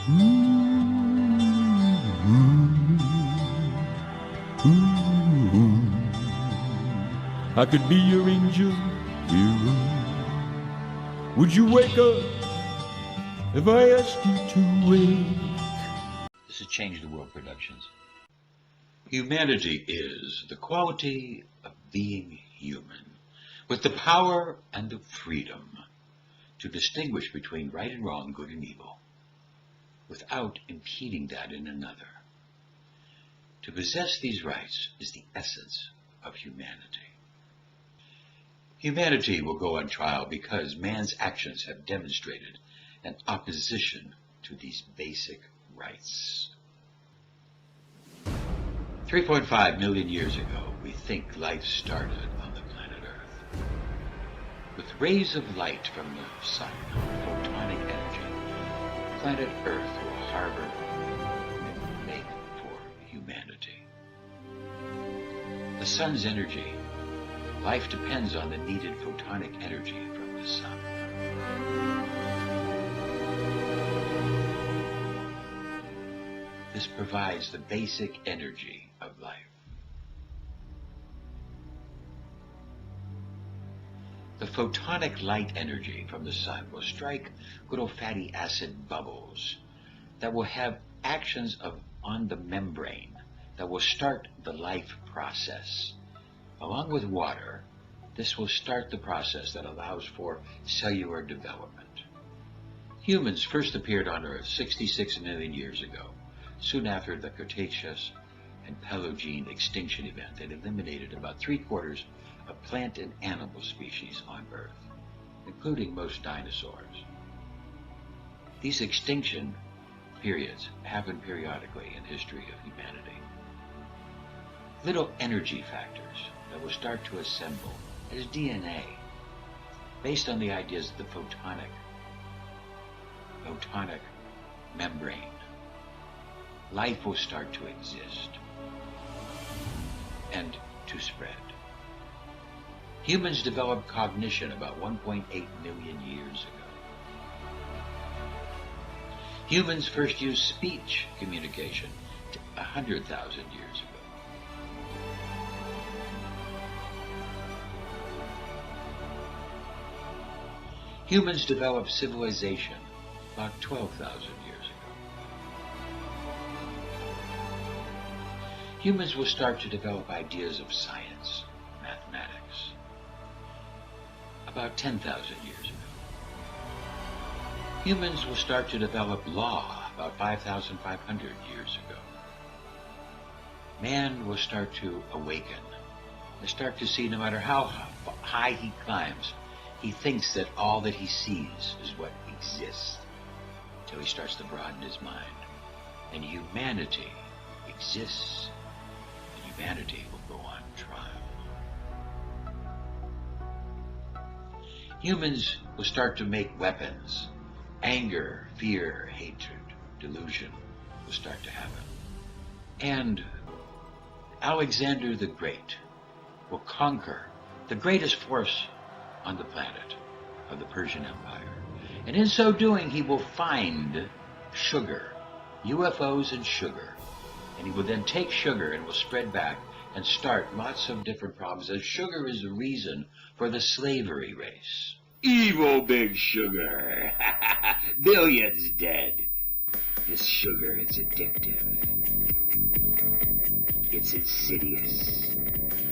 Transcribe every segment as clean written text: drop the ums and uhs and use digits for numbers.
I could be your angel hero. Would you wake up if I asked you to wake? This is Change the World Productions. Humanity is the quality of being human, with the power and the freedom to distinguish between right and wrong, good and evil, without impeding that in another. To possess these rights is the essence of humanity. Humanity will go on trial because man's actions have demonstrated an opposition to these basic rights. 3.5 million years ago, we think life started on the planet Earth. With rays of light from the sun, photonic energy, planet Earth will harbor and make for humanity. The sun's energy, life depends on the needed photonic energy from the sun. This provides the basic energy of life. The photonic light energy from the sun will strike good old fatty acid bubbles that will have actions on the membrane that will start the life process. Along with water, this will start the process that allows for cellular development. Humans first appeared on Earth 66 million years ago, soon after the Cretaceous and Paleogene extinction event that eliminated about 3/4 of plant and animal species on Earth, including most dinosaurs. These extinction periods happen periodically in history of humanity. Little energy factors that will start to assemble as DNA based on the ideas of the photonic membrane. Life will start to exist and to spread. Humans developed cognition about 1.8 million years ago. Humans first used speech communication 100,000 years ago. Humans developed civilization about 12,000 years ago. Humans will start to develop ideas of science, mathematics, about 10,000 years ago. Humans will start to develop law about 5,500 years ago. Man will start to awaken and start to see no matter how high he climbs, he thinks that all that he sees is what exists, until he starts to broaden his mind. And humanity exists, and humanity will go on trial. Humans will start to make weapons. Anger, fear, hatred, delusion will start to happen. And Alexander the Great will conquer the greatest force on the planet of the Persian Empire. And in so doing, he will find sugar, UFOs and sugar. And he will then take sugar and will spread back and start lots of different problems, as sugar is the reason for the slavery race. Evil Big Sugar. Billions dead. This sugar is addictive. It's insidious.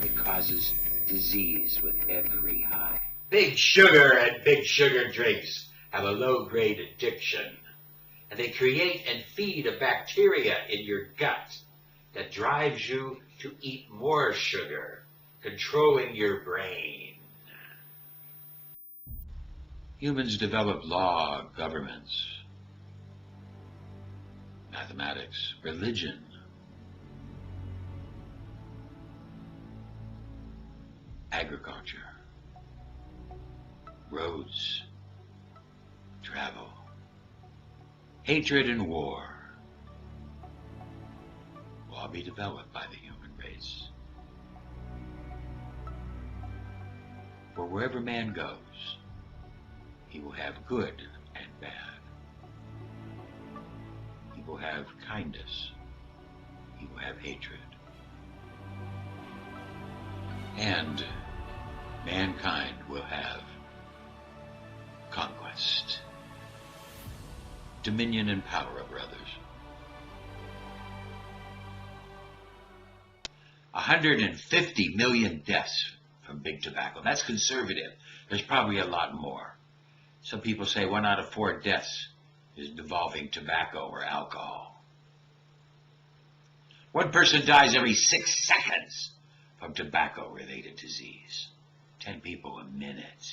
It causes disease with every high. Big Sugar and Big Sugar drinks have a low-grade addiction, and they create and feed a bacteria in your gut that drives you to eat more sugar, controlling your brain. Humans develop law, governments, mathematics, religion, agriculture, roads, travel, hatred and war will all be developed by the human race. For wherever man goes, he will have good and bad. will have kindness. He will have hatred. And mankind will have conquest, dominion and power over others. 150 million deaths from big tobacco. That's conservative. There's probably a lot more. Some people say 1 out of 4 deaths is involving tobacco or alcohol. One person dies every 6 seconds from tobacco-related disease. 10 people a minute.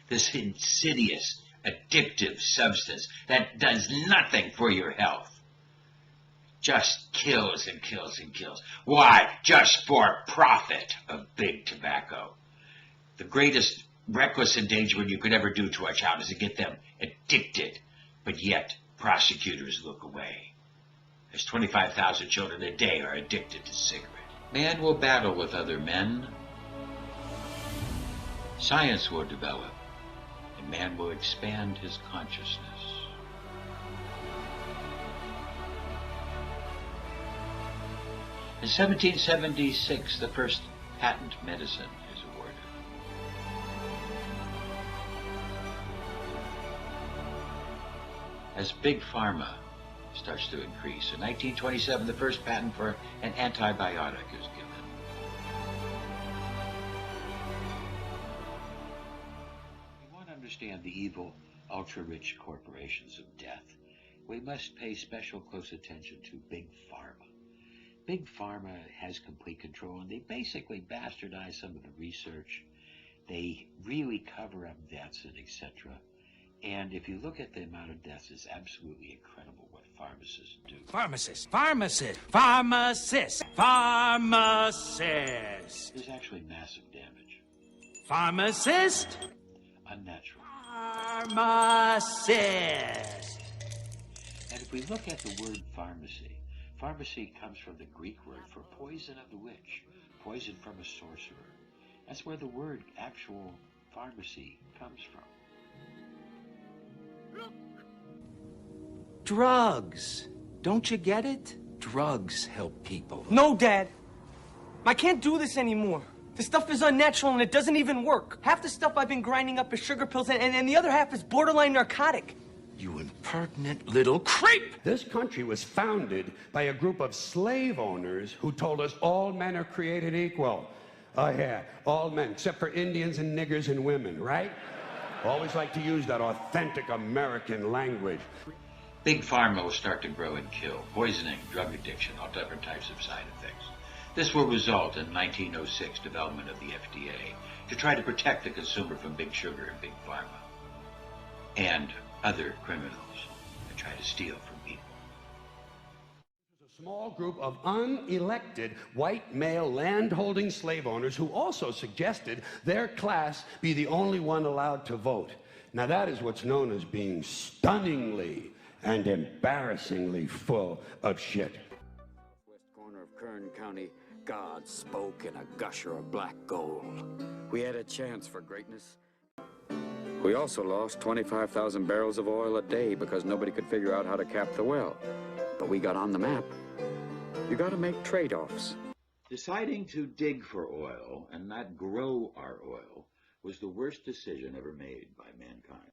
This insidious, addictive substance that does nothing for your health just kills and kills and kills. Why? Just for profit of big tobacco. The greatest reckless endangerment you could ever do to a child is to get them addicted, but yet prosecutors look away. As 25,000 children a day are addicted to cigarettes. Man will battle with other men. Science will develop, and man will expand his consciousness. In 1776, the first patent medicine is awarded. As Big Pharma starts to increase, in 1927, the first patent for an antibiotic is given. If we want to understand the evil, ultra-rich corporations of death, we must pay special close attention to Big Pharma. Big Pharma has complete control, and they basically bastardize some of the research. They really cover up deaths and etc. And if you look at the amount of deaths, it's absolutely incredible what pharmacists do. Pharmacist, pharmacist, pharmacist, pharmacist. There's actually massive damage. Pharmacist? Unnatural. Pharmacist. And if we look at the word pharmacy, pharmacy comes from the Greek word for poison of the witch, poison from a sorcerer. That's where the word actual pharmacy comes from. Drugs. Don't you get it? Drugs help people. No, Dad. I can't do this anymore. The stuff is unnatural and it doesn't even work. Half the stuff I've been grinding up is sugar pills and the other half is borderline narcotic. You impertinent little creep! This country was founded by a group of slave owners who told us all men are created equal. Oh yeah, all men, except for Indians and niggers and women, right? Always like to use that authentic American language. Big Pharma will start to grow and kill, poisoning, drug addiction, all different types of side effects. This will result in 1906 development of the FDA to try to protect the consumer from big sugar and big pharma and other criminals that try to steal from people. A small group of unelected white male landholding slave owners who also suggested their class be the only one allowed to vote. Now that is what's known as being stunningly and embarrassingly full of shit. West corner of Kern County, God spoke in a gusher of black gold. We had a chance for greatness. We also lost 25,000 barrels of oil a day because nobody could figure out how to cap the well. But we got on the map. You gotta make trade-offs. Deciding to dig for oil and not grow our oil was the worst decision ever made by mankind.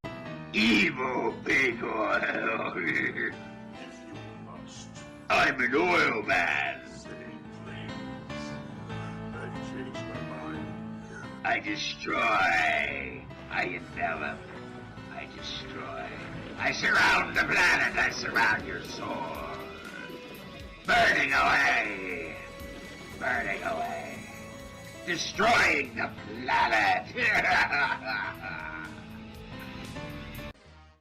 Evil big oil. I'm an oil man. I destroy. I envelop. I destroy. I surround the planet. I surround your soul. Burning away. Burning away. Destroying the planet.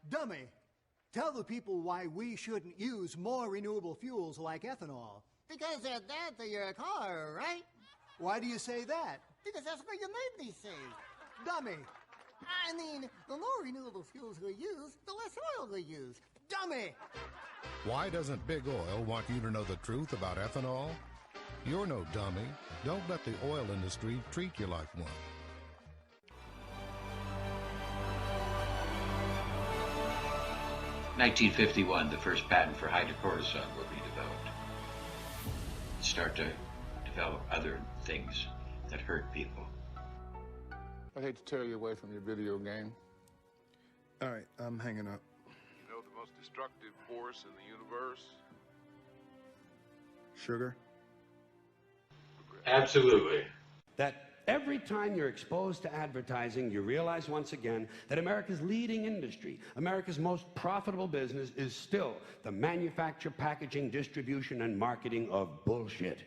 Dummy, tell the people why we shouldn't use more renewable fuels like ethanol. Because they're bad for your car, right? Why do you say that? Because that's what you made me say. Dummy! I mean, the more renewable fuels we use, the less oil we use. Dummy! Why doesn't Big Oil want you to know the truth about ethanol? You're no dummy. Don't let the oil industry treat you like one. 1951, the first patent for hydrocortisone will be developed. Start to develop other things that hurt people. I hate to tear you away from your video game. All right, I'm hanging up. You know the most destructive force in the universe? Sugar? Absolutely. That every time you're exposed to advertising, you realize once again that America's leading industry, America's most profitable business, is still the manufacture, packaging, distribution, and marketing of bullshit.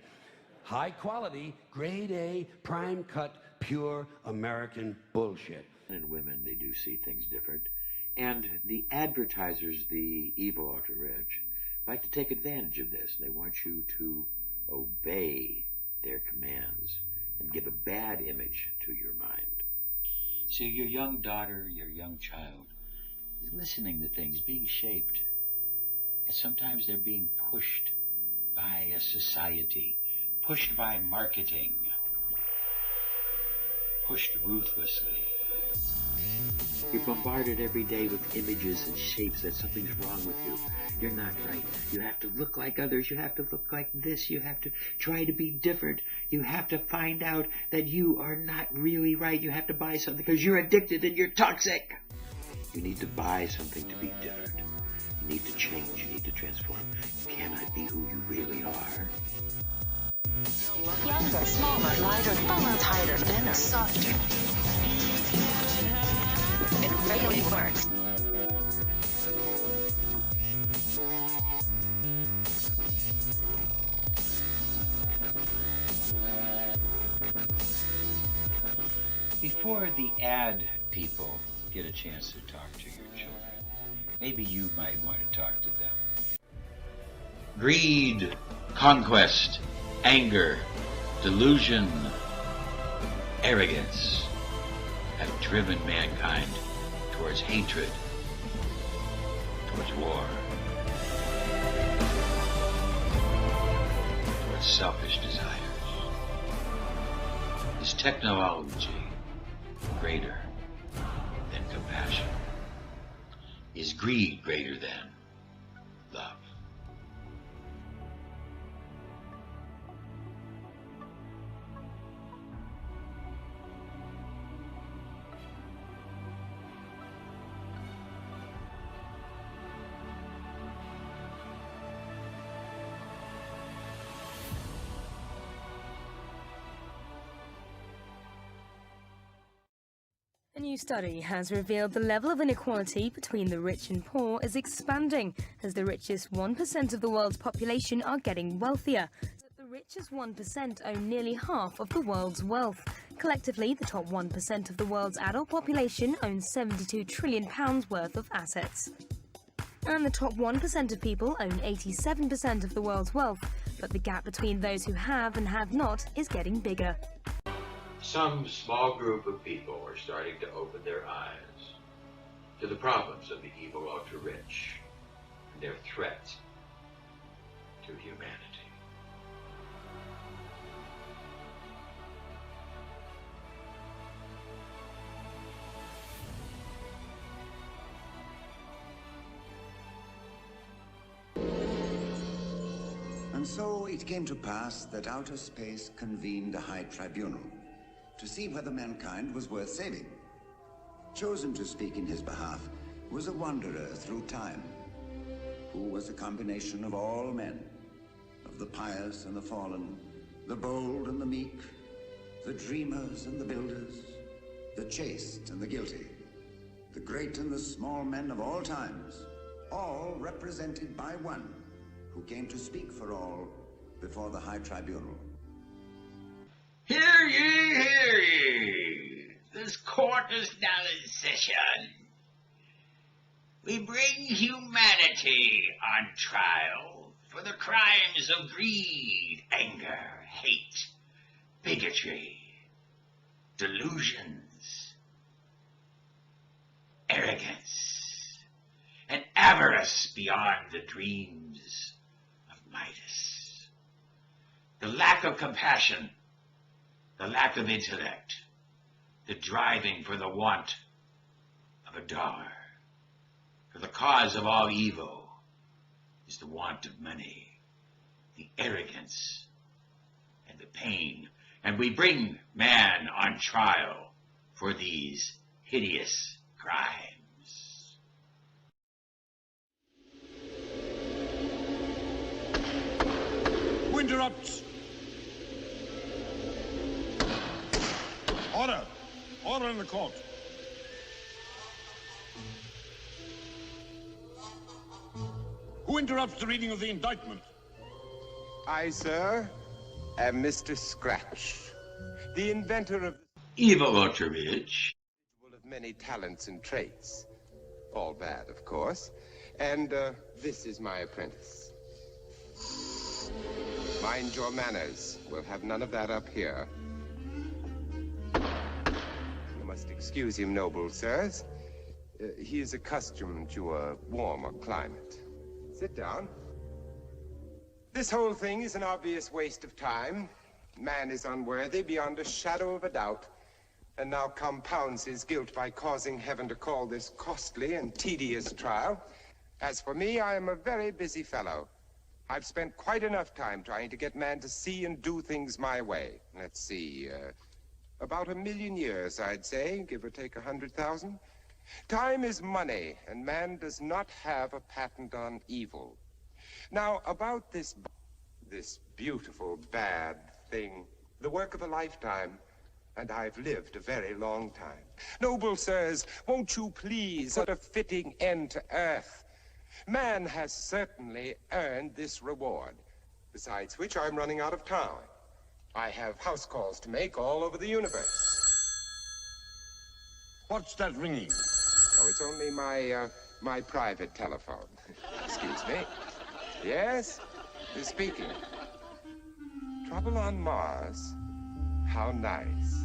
High quality, grade A, prime cut, pure American bullshit. And women, they do see things different. And the advertisers, the evil ultra-rich, like to take advantage of this. They want you to obey their commands and give a bad image to your mind. So your young daughter, your young child, is listening to things, being shaped. And sometimes they're being pushed by a society, pushed by marketing, pushed ruthlessly. You're bombarded every day with images and shapes that something's wrong with you. You're not right. You have to look like others. You have to look like this. You have to try to be different. You have to find out that you are not really right. You have to buy something because you're addicted and you're toxic. You need to buy something to be different. You need to change. You need to transform. You cannot be who you really are. Younger, smaller, lighter, fuller, tighter, thinner, softer. It really works. Before the ad people get a chance to talk to your children, maybe you might want to talk to them. Greed, conquest, anger, delusion, arrogance have driven mankind towards hatred, towards war, towards selfish desires. Is technology greater than compassion? Is greed greater than love? A new study has revealed the level of inequality between the rich and poor is expanding as the richest 1% of the world's population are getting wealthier. The richest 1% own nearly half of the world's wealth. Collectively, the top 1% of the world's adult population owns £72 trillion worth of assets. And the top 1% of people own 87% of the world's wealth, but the gap between those who have and have not is getting bigger. Some small group of people are starting to open their eyes to the problems of the evil ultra-rich and their threat to humanity. And so it came to pass that outer space convened a high tribunal to see whether mankind was worth saving. Chosen to speak in his behalf was a wanderer through time, who was a combination of all men, of the pious and the fallen, the bold and the meek, the dreamers and the builders, the chaste and the guilty, the great and the small men of all times, all represented by one who came to speak for all before the high tribunal. Hear ye, hear ye! This court is now in session. We bring humanity on trial for the crimes of greed, anger, hate, bigotry, delusions, arrogance, and avarice beyond the dreams of Midas. The lack of compassion, the lack of intellect, the driving for the want of a dollar, For the cause of all evil is the want of money, the arrogance, and the pain. And we bring man on trial for these hideous crimes. Who interrupts? Order! Order in the court. Who interrupts the reading of the indictment? I, sir, am Mr. Scratch, the inventor of Evil Ultravich. Of many talents and traits. All bad, of course. And this is my apprentice. Mind your manners. We'll have none of that up here. You must excuse him, noble sirs. He is accustomed to a warmer climate. Sit down. This whole thing is an obvious waste of time. Man is unworthy beyond a shadow of a doubt, and now compounds his guilt by causing heaven to call this costly and tedious trial. As for me, I am a very busy fellow. I've spent quite enough time trying to get man to see and do things my way. Let's see, about 1,000,000 years, I'd say, give or take 100,000. Time is money, and man does not have a patent on evil. Now, about this beautiful bad thing, the work of a lifetime, and I've lived a very long time. Noble sirs, won't you please put a fitting end to earth? Man has certainly earned this reward, besides which I'm running out of town. I have house calls to make all over the universe. What's that ringing? Oh, it's only my private telephone. Excuse me. Yes, who's speaking? Trouble on Mars? How nice.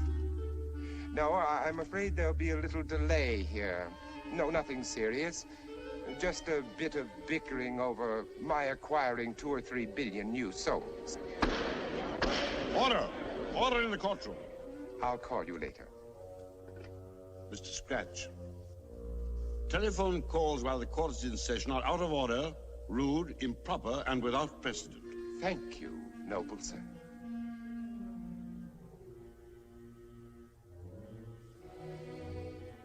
No, I'm afraid there'll be a little delay here. No, nothing serious. Just a bit of bickering over my acquiring 2 or 3 billion new souls. Order! Order in the courtroom. I'll call you later. Mr. Scratch, telephone calls while the court is in session are out of order, rude, improper, and without precedent. Thank you, noble sir.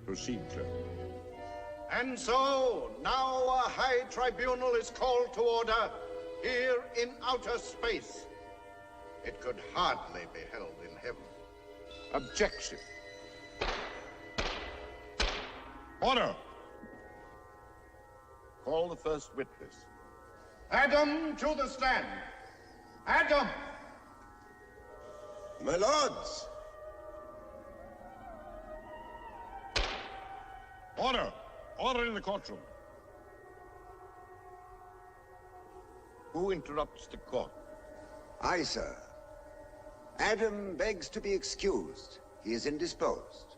Proceed, clerk. And so, now a high tribunal is called to order here in outer space. It could hardly be held in heaven. Objection. Order! Call the first witness. Adam to the stand. Adam! My lords! Order! Order in the courtroom. Who interrupts the court? I, sir. Adam begs to be excused. He is indisposed.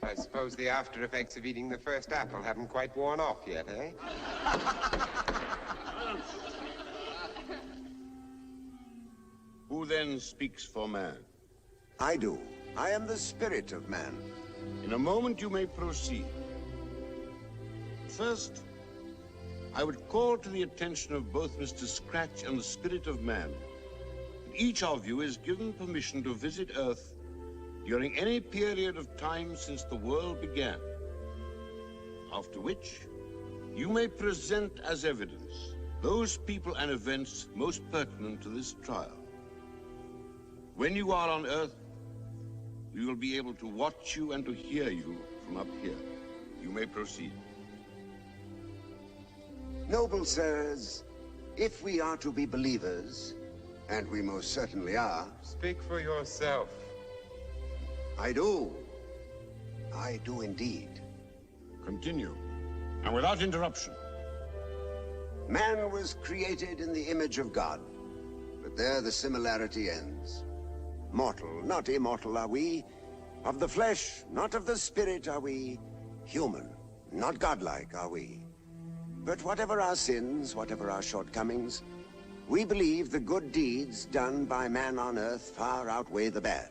I suppose the after effects of eating the first apple haven't quite worn off yet, eh? Who then speaks for man? I do. I am the spirit of man. In a moment you may proceed. First, I would call to the attention of both Mr. Scratch and the spirit of man that each of you is given permission to visit Earth during any period of time since the world began, after which you may present as evidence those people and events most pertinent to this trial. When you are on Earth, we will be able to watch you and to hear you from up here. You may proceed. Noble sirs, if we are to be believers, and we most certainly are... Speak for yourself. I do. I do indeed. Continue, and without interruption. Man was created in the image of God, but there the similarity ends. Mortal, not immortal are we. Of the flesh, not of the spirit are we. Human, not godlike are we. But whatever our sins, whatever our shortcomings, we believe the good deeds done by man on earth far outweigh the bad,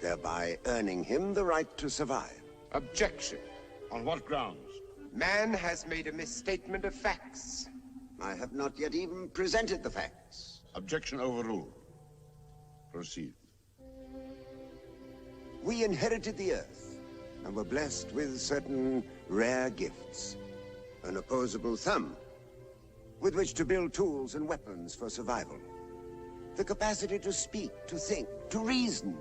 thereby earning him the right to survive. Objection. On what grounds? Man has made a misstatement of facts. I have not yet even presented the facts. Objection overruled. Proceed. We inherited the Earth and were blessed with certain rare gifts. An opposable thumb, with which to build tools and weapons for survival. The capacity to speak, to think, to reason.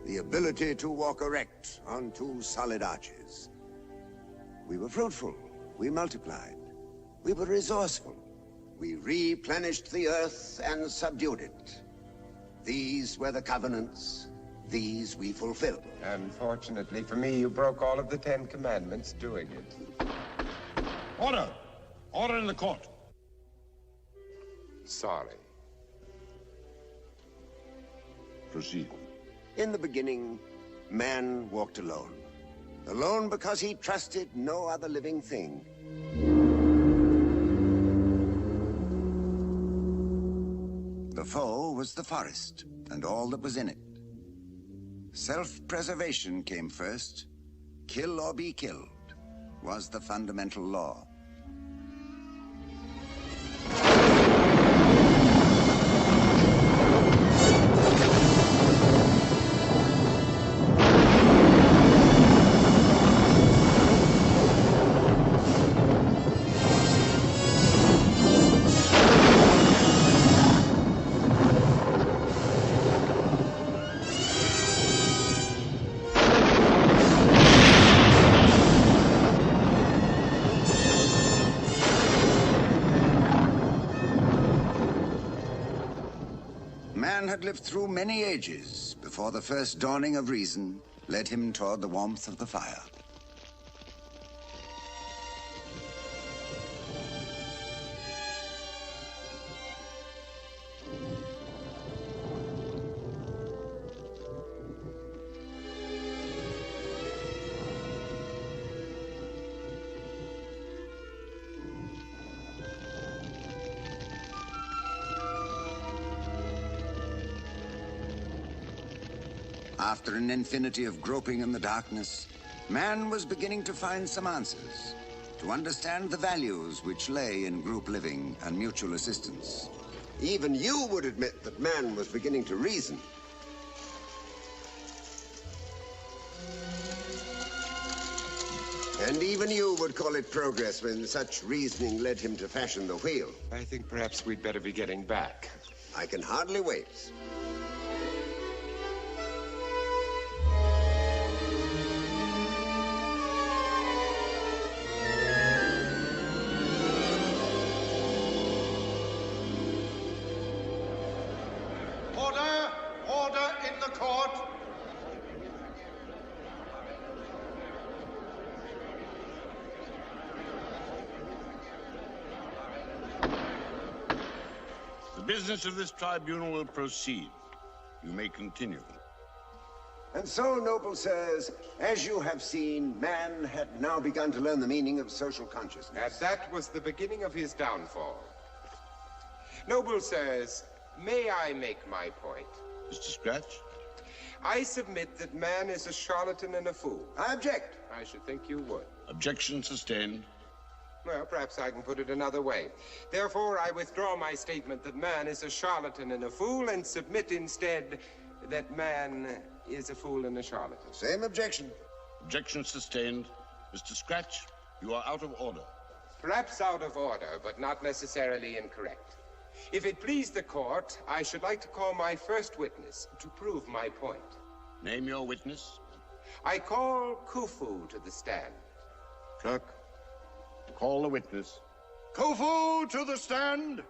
The ability to walk erect on two solid arches. We were fruitful. We multiplied. We were resourceful. We replenished the Earth and subdued it. These were the covenants. These we fulfilled. Unfortunately for me, you broke all of the 10 Commandments doing it. Order! Order in the court. Sorry. Proceed. In the beginning, man walked alone. Alone because he trusted no other living thing. The foe was the forest and all that was in it. Self-preservation came first. Kill or be killed was the fundamental law. Man had lived through many ages before the first dawning of reason led him toward the warmth of the fire. After an infinity of groping in the darkness, man was beginning to find some answers, to understand the values which lay in group living and mutual assistance. Even you would admit that man was beginning to reason. And even you would call it progress when such reasoning led him to fashion the wheel. I think perhaps we'd better be getting back. I can hardly wait. The business of this tribunal will proceed. You may continue. And so, noble sirs, as you have seen, man had now begun to learn the meaning of social consciousness. And that was the beginning of his downfall. Noble sirs, may I make my point? Mr. Scratch? I submit that man is a charlatan and a fool. I object. I should think you would. Objection sustained. Well, perhaps I can put it another way. Therefore, I withdraw my statement that man is a charlatan and a fool and submit instead that man is a fool and a charlatan. Same objection. Objection sustained. Mr. Scratch, you are out of order. Perhaps out of order, but not necessarily incorrect. If it please the court, I should like to call my first witness to prove my point. Name your witness. I call Khufu to the stand. Clerk, call the witness. Khufu to the stand!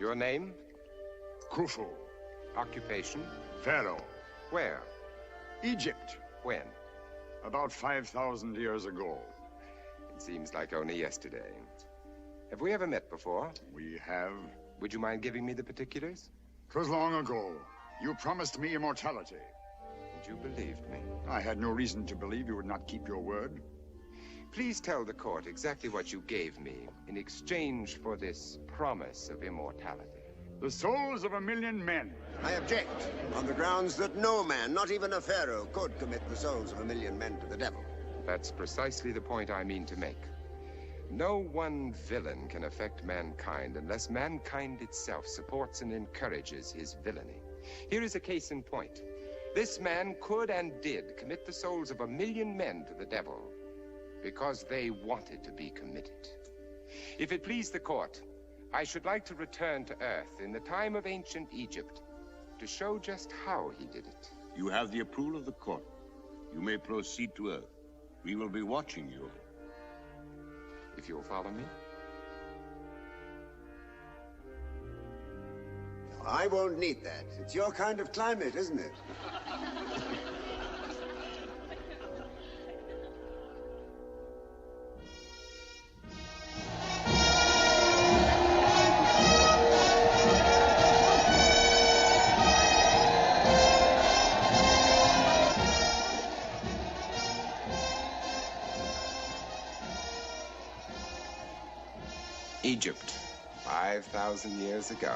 Your name? Khufu. Occupation? Pharaoh. Where? Egypt. When? About 5,000 years ago. It seems like only yesterday. Have we ever met before? We have. Would you mind giving me the particulars? 'Twas long ago. You promised me immortality. And you believed me? I had no reason to believe you would not keep your word. Please tell the court exactly what you gave me in exchange for this promise of immortality. The souls of 1,000,000 men. I object, on the grounds that no man, not even a pharaoh, could commit the souls of 1,000,000 men to the devil. That's precisely the point I mean to make. No one villain can affect mankind unless mankind itself supports and encourages his villainy. Here is a case in point. This man could and did commit the souls of 1,000,000 men to the devil because they wanted to be committed. If it please the court, I should like to return to Earth in the time of ancient Egypt to show just how he did it. You have the approval of the court. You may proceed to Earth. We will be watching you. If you'll follow me. I won't need that. It's your kind of climate, isn't it? Egypt, 5,000 years ago.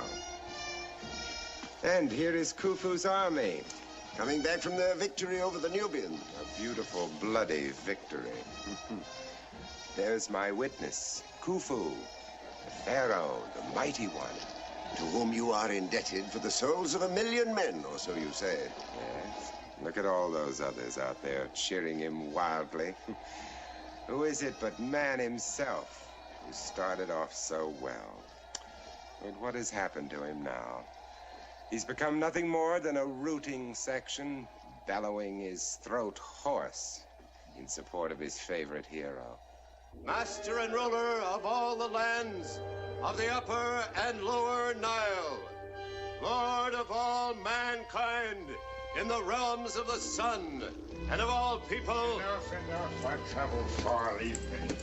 And here is Khufu's army. Coming back from their victory over the Nubians. A beautiful, bloody victory. There's my witness, Khufu, the pharaoh, the mighty one. To whom you are indebted for the souls of 1,000,000 men, or so you say. Yes. Look at all those others out there cheering him wildly. Who is it but man himself? Who started off so well. But what has happened to him now? He's become nothing more than a rooting section, bellowing his throat hoarse in support of his favorite hero. Master and ruler of all the lands of the upper and lower Nile, Lord of all mankind in the realms of the sun and of all people. Enough. I traveled far, leave me.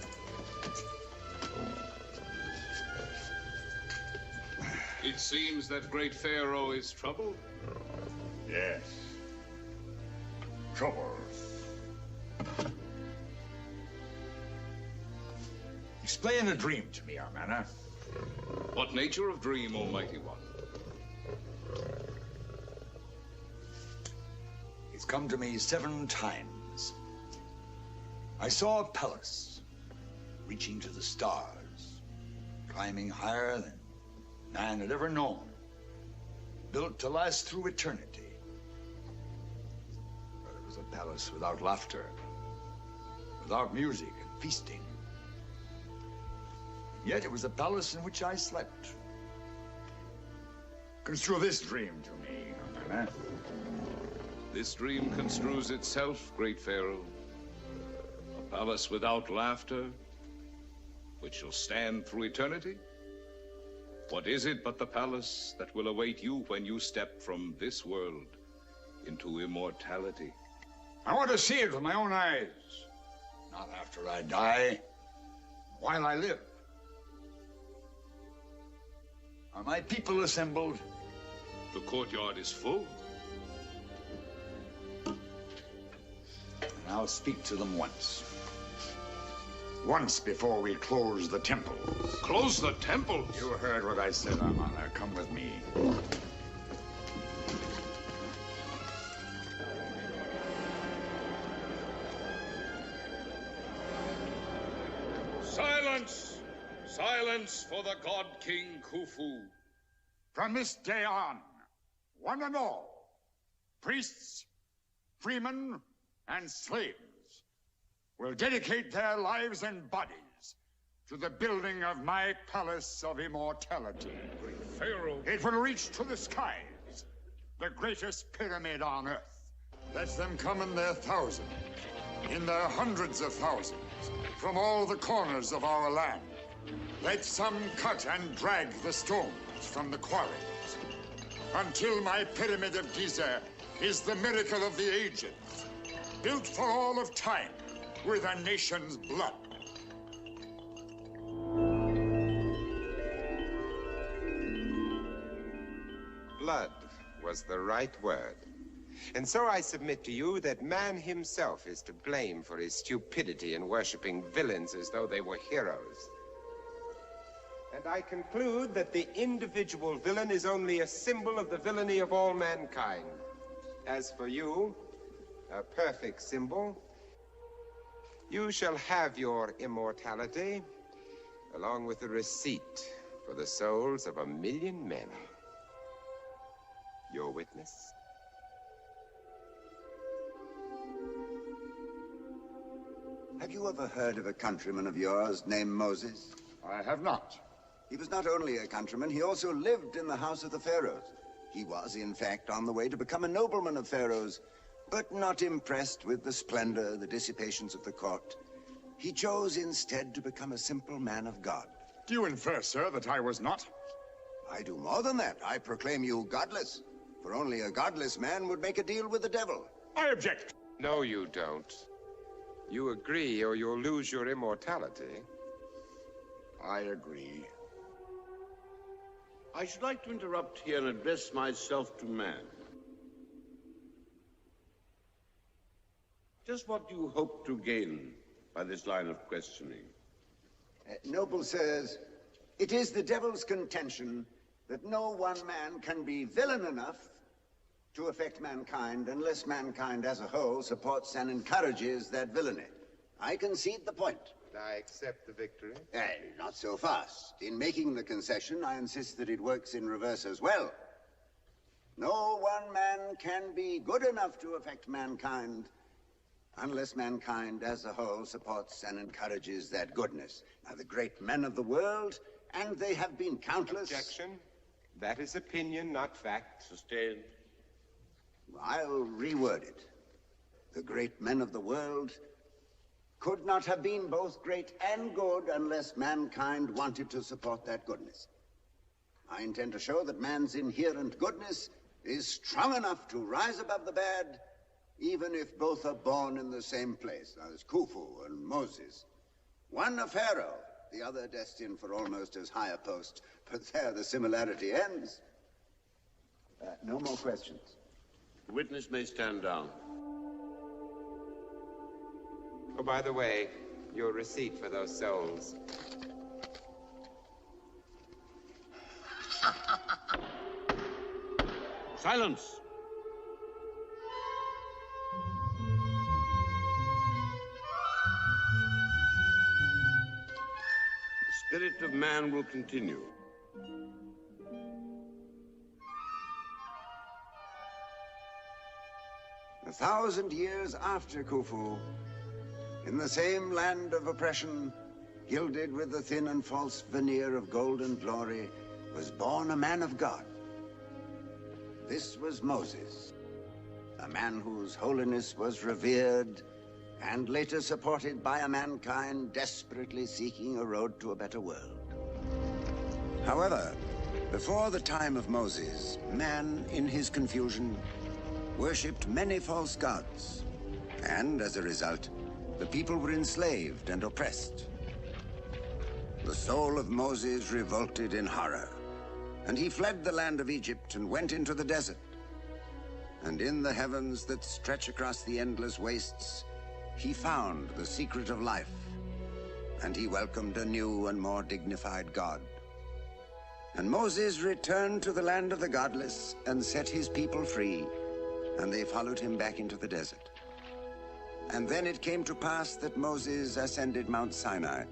It seems that great Pharaoh is troubled. Yes. Trouble. Explain the dream to me, Amana. What nature of dream, Almighty One? It's come to me 7 times. I saw a palace reaching to the stars, climbing higher than man had ever known, built to last through eternity. But it was a palace without laughter, without music and feasting. And yet it was a palace in which I slept. Construe this dream to me, Amana. This dream construes itself, great Pharaoh. A palace without laughter, which shall stand through eternity? What is it but the palace that will await you when you step from this world into immortality? I want to see it with my own eyes. Not after I die, while I live. Are my people assembled? The courtyard is full. And I'll speak to them once. Once before we close the temples. Close the temples? You heard what I said, Amana. Come with me. Silence! Silence for the God King Khufu. From this day on, one and all, priests, freemen, and slaves, will dedicate their lives and bodies to the building of my palace of immortality. Pharaoh. It will reach to the skies, the greatest pyramid on earth. Let them come in their thousands, in their hundreds of thousands, from all the corners of our land. Let some cut and drag the stones from the quarries, until my pyramid of Giza is the miracle of the ages, built for all of time with a nation's blood. blood was the right word. And so I submit to you that man himself is to blame for his stupidity in worshipping villains as though they were heroes. And I conclude that the individual villain is only a symbol of the villainy of all mankind. As for you, a perfect symbol, you shall have your immortality, along with the receipt for the souls of 1,000,000 men. Your witness? Have you ever heard of a countryman of yours named Moses? I have not. He was not only a countryman, he also lived in the house of the pharaohs. He was, in fact, on the way to become a nobleman of pharaohs, but not impressed with the splendor, the dissipations of the court. He chose instead to become a simple man of God. Do you infer, sir, that I was not? I do more than that. I proclaim you godless, for only a godless man would make a deal with the devil. I object. No, you don't. You agree or you'll lose your immortality. I agree. I should like to interrupt here and address myself to man. Just what do you hope to gain by this line of questioning? Noble sirs, it is the devil's contention that no one man can be villain enough to affect mankind unless mankind as a whole supports and encourages that villainy. I concede the point. I accept the victory. Not so fast. In making the concession, I insist that it works in reverse as well. No one man can be good enough to affect mankind unless mankind as a whole supports and encourages that goodness. Now, the great men of the world, and they have been countless... Objection. That is opinion, not fact. Sustained. I'll reword it. The great men of the world could not have been both great and good unless mankind wanted to support that goodness. I intend to show that man's inherent goodness is strong enough to rise above the bad, even if both are born in the same place, as Khufu and Moses. One a pharaoh, the other destined for almost as high a post, but there the similarity ends. No more questions. The witness may stand down. Oh, by the way, your receipt for those souls. Silence! The spirit of man will continue. A 1,000 years after Khufu, in the same land of oppression, gilded with the thin and false veneer of golden glory, was born a man of God. This was Moses, a man whose holiness was revered and later supported by a mankind desperately seeking a road to a better world. However, before the time of Moses, man, in his confusion, worshipped many false gods, and as a result, the people were enslaved and oppressed. The soul of Moses revolted in horror, and he fled the land of Egypt and went into the desert. And in the heavens that stretch across the endless wastes, he found the secret of life, and he welcomed a new and more dignified God. And Moses returned to the land of the godless and set his people free, and they followed him back into the desert. And then it came to pass that Moses ascended Mount Sinai.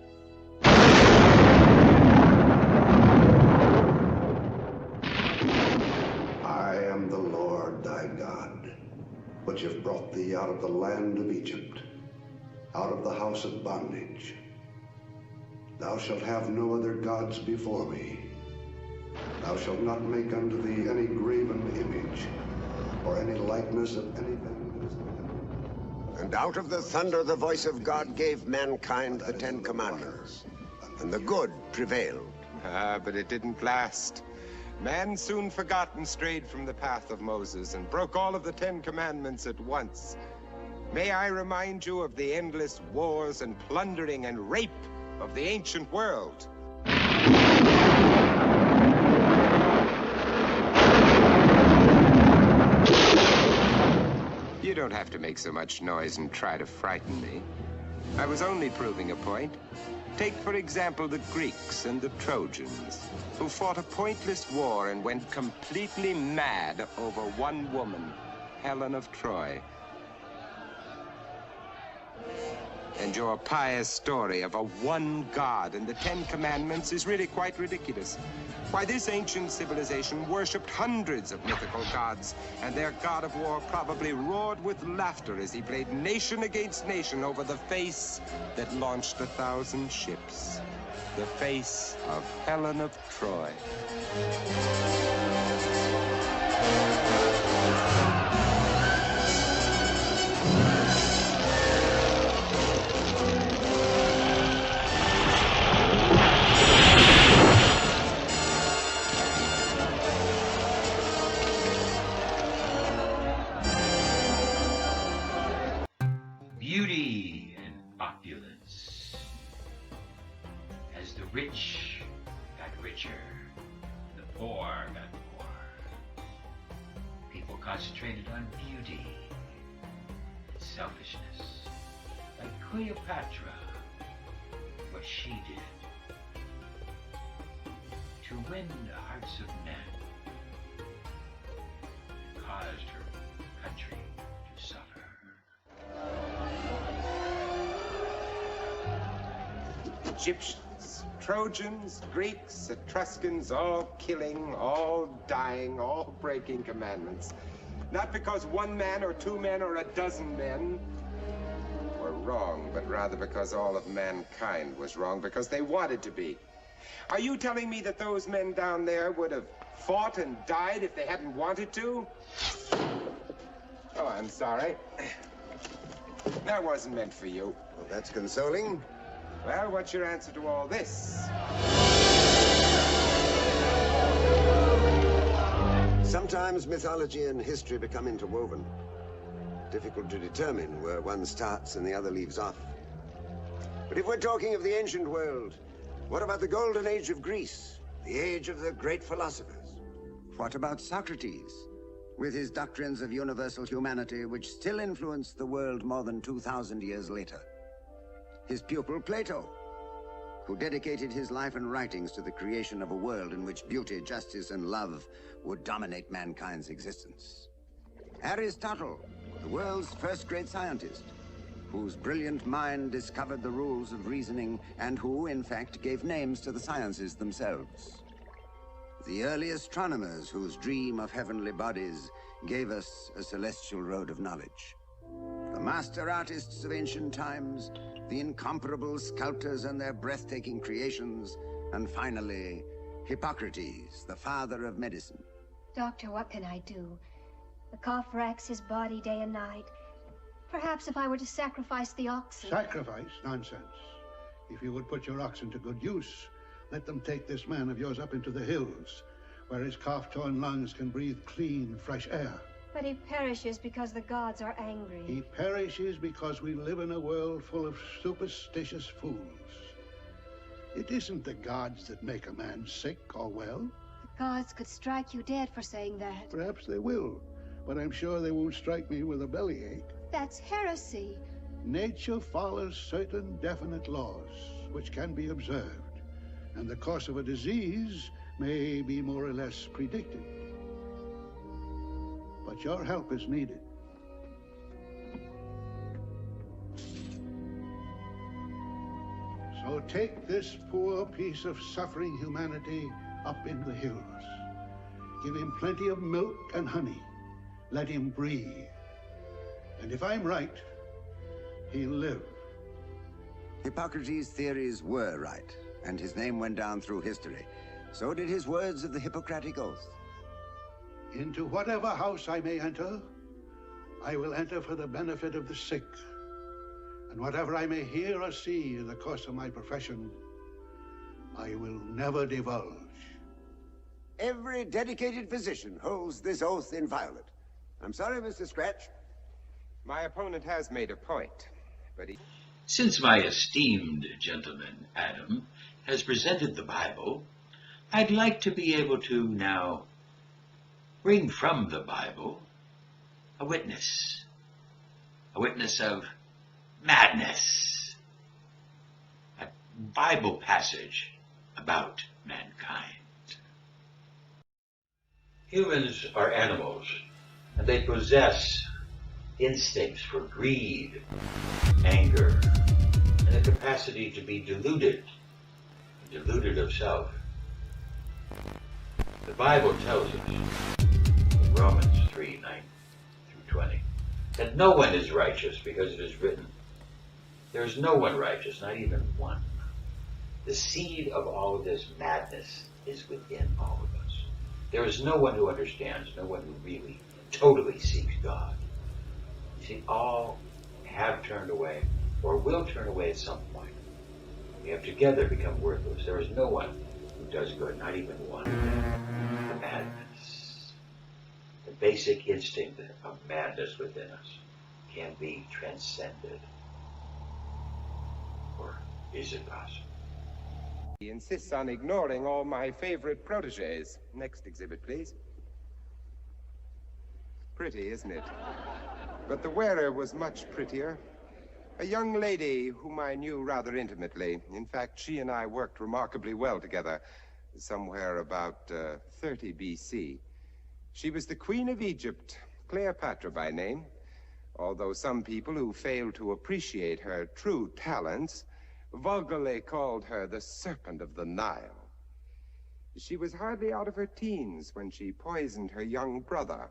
I am the Lord thy God, which have brought thee out of the land of Egypt, out of the house of bondage. Thou shalt have no other gods before me. Thou shalt not make unto thee any graven image, or any likeness of anything. And out of the thunder the voice of God gave mankind the 10 Commandments, and the good prevailed. But it didn't last. Man soon forgot and strayed from the path of Moses and broke all of the 10 Commandments at once. May I remind you of the endless wars and plundering and rape of the ancient world. don't have to make so much noise and try to frighten me. I was only proving a point. Take, for example, the Greeks and the Trojans, who fought a pointless war and went completely mad over one woman, Helen of Troy. And your pious story of a one God and the Ten Commandments is really quite ridiculous. Why, this ancient civilization worshipped hundreds of mythical gods, and their god of war probably roared with laughter as he played nation against nation over the face that launched 1,000 ships. The face of Helen of Troy. Beauty and opulence. As the rich got richer, the poor got poor. People concentrated on beauty and selfishness, like Cleopatra, what she did to win the hearts of men, and caused her country to suffer. Egyptians, Trojans, Greeks, Etruscans, all killing, all dying, all breaking commandments. Not because one man or two men or a dozen men were wrong, but rather because all of mankind was wrong, because they wanted to be. Are you telling me that those men down there would have fought and died if they hadn't wanted to? Oh, I'm sorry. That wasn't meant for you. Well, that's consoling. Well, what's your answer to all this? Sometimes mythology and history become interwoven. Difficult to determine where one starts and the other leaves off. But if we're talking of the ancient world, what about the golden age of Greece? The age of the great philosophers? What about Socrates, with his doctrines of universal humanity which still influence the world more than 2,000 years later? His pupil Plato, who dedicated his life and writings to the creation of a world in which beauty, justice, and love would dominate mankind's existence. Aristotle, the world's first great scientist, whose brilliant mind discovered the rules of reasoning and who, in fact, gave names to the sciences themselves. The early astronomers whose dream of heavenly bodies gave us a celestial road of knowledge. The master artists of ancient times, the incomparable sculptors and their breathtaking creations, and finally, Hippocrates, the father of medicine. Doctor, what can I do? The cough racks his body day and night. Perhaps if I were to sacrifice the oxen... Sacrifice? Nonsense. If you would put your oxen to good use, let them take this man of yours up into the hills, where his cough-torn lungs can breathe clean, fresh air. But he perishes because the gods are angry. He perishes because we live in a world full of superstitious fools. It isn't the gods that make a man sick or well. The gods could strike you dead for saying that. Perhaps they will, but I'm sure they won't strike me with a bellyache. That's heresy. Nature follows certain definite laws, which can be observed, and the course of a disease may be more or less predicted. But your help is needed. So take this poor piece of suffering humanity up in the hills. Give him plenty of milk and honey. Let him breathe. And if I'm right, he'll live. Hippocrates' theories were right, and his name went down through history. So did his words of the Hippocratic Oath. Into whatever house I may enter, I will enter for the benefit of the sick. And whatever I may hear or see in the course of my profession, I will never divulge. Every dedicated physician holds this oath inviolate. I'm sorry, Mr. Scratch. My opponent has made a point, but he... Since my esteemed gentleman, Adam, has presented the Bible, I'd like to be able to now bring from the Bible a witness a witness of madness, a Bible passage about mankind. Humans are animals, and they possess instincts for greed, anger, and a capacity to be deluded of self. The Bible tells us in Romans 3:9-20 that no one is righteous, because it is written, there is no one righteous, not even one. The seed of all of this madness is within all of us. There is no one who understands, no one who really, totally seeks God. You see, all have turned away, or will turn away at some point. We have together become worthless. There is no one who does good, not even one. The madness, the basic instinct of madness within us can be transcended. Or is it possible? He insists on ignoring all my favorite protégés. Next exhibit, please. Pretty, isn't it? But the wearer was much prettier. A young lady whom I knew rather intimately. In fact, she and I worked remarkably well together, somewhere about 30 BC. She was the Queen of Egypt, Cleopatra by name, although some people who failed to appreciate her true talents vulgarly called her the Serpent of the Nile. She was hardly out of her teens when she poisoned her young brother.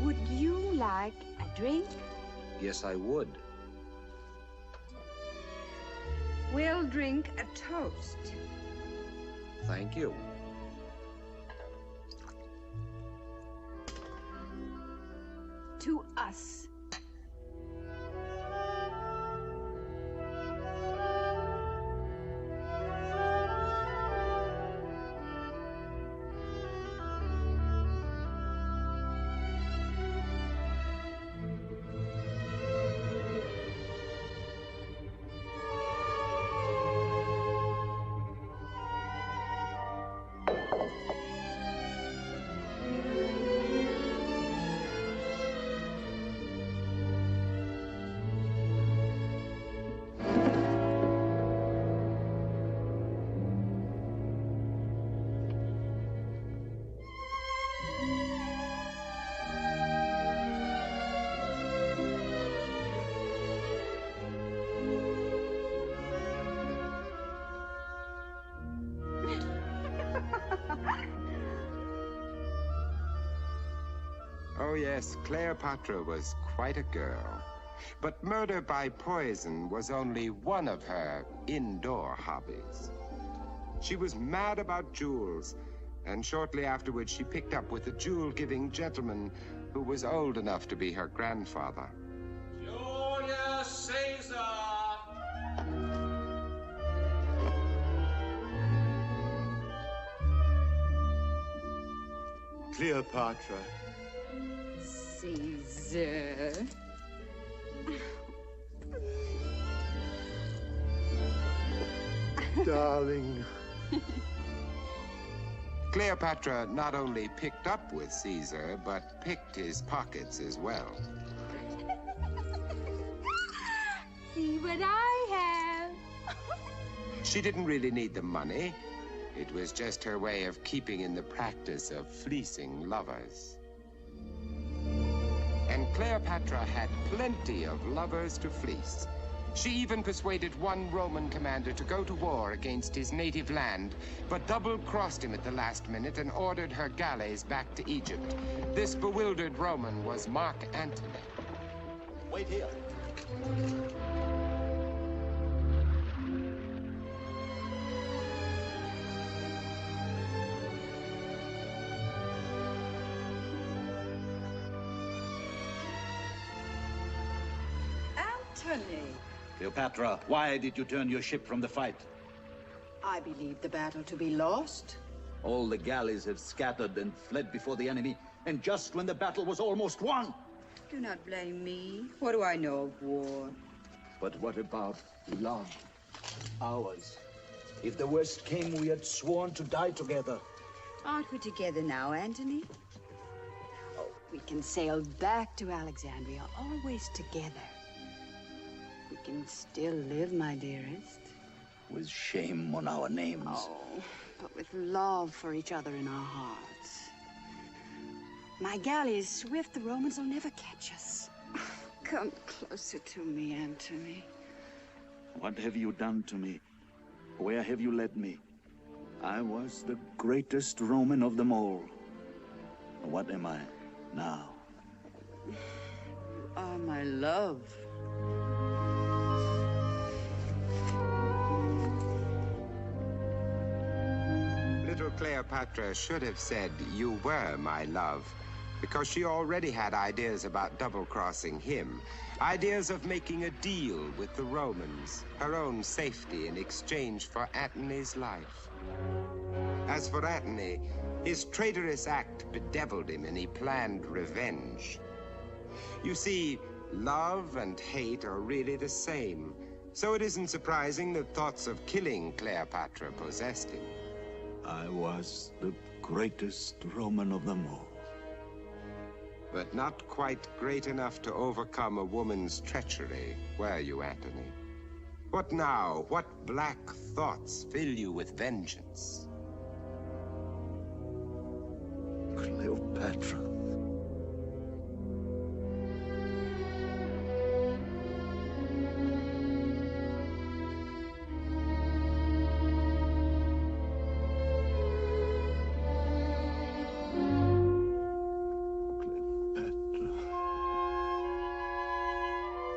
Would you like a drink? Yes, I would. We'll drink a toast. Thank you. To us. Oh, yes, Cleopatra was quite a girl. But murder by poison was only one of her indoor hobbies. She was mad about jewels, and shortly afterwards she picked up with a jewel-giving gentleman who was old enough to be her grandfather. Julius Caesar! Cleopatra. Caesar. Darling. Cleopatra not only picked up with Caesar, but picked his pockets as well. See what I have. She didn't really need the money. It was just her way of keeping in the practice of fleecing lovers. And Cleopatra had plenty of lovers to fleece. She even persuaded one Roman commander to go to war against his native land, but double-crossed him at the last minute and ordered her galleys back to Egypt. This bewildered Roman was Mark Antony. Wait here. Antony. Cleopatra, why did you turn your ship from the fight? I believe the battle to be lost. All the galleys have scattered and fled before the enemy, and just when the battle was almost won. Do not blame me. What do I know of war? But what about love? Ours. If the worst came, we had sworn to die together. Aren't we together now, Antony? We can sail back to Alexandria, always together. We can still live, my dearest. With shame on our names. Oh, but with love for each other in our hearts. My galley is swift, the Romans will never catch us. Come closer to me, Antony. What have you done to me? Where have you led me? I was the greatest Roman of them all. What am I now? You are my love. Little Cleopatra should have said, "You were my love," because she already had ideas about double-crossing him, ideas of making a deal with the Romans, her own safety in exchange for Antony's life. As for Antony, his traitorous act bedeviled him and he planned revenge. You see, love and hate are really the same, so it isn't surprising that thoughts of killing Cleopatra possessed him. I was the greatest Roman of them all. But not quite great enough to overcome a woman's treachery, were you, Antony? What now? What black thoughts fill you with vengeance? Cleopatra.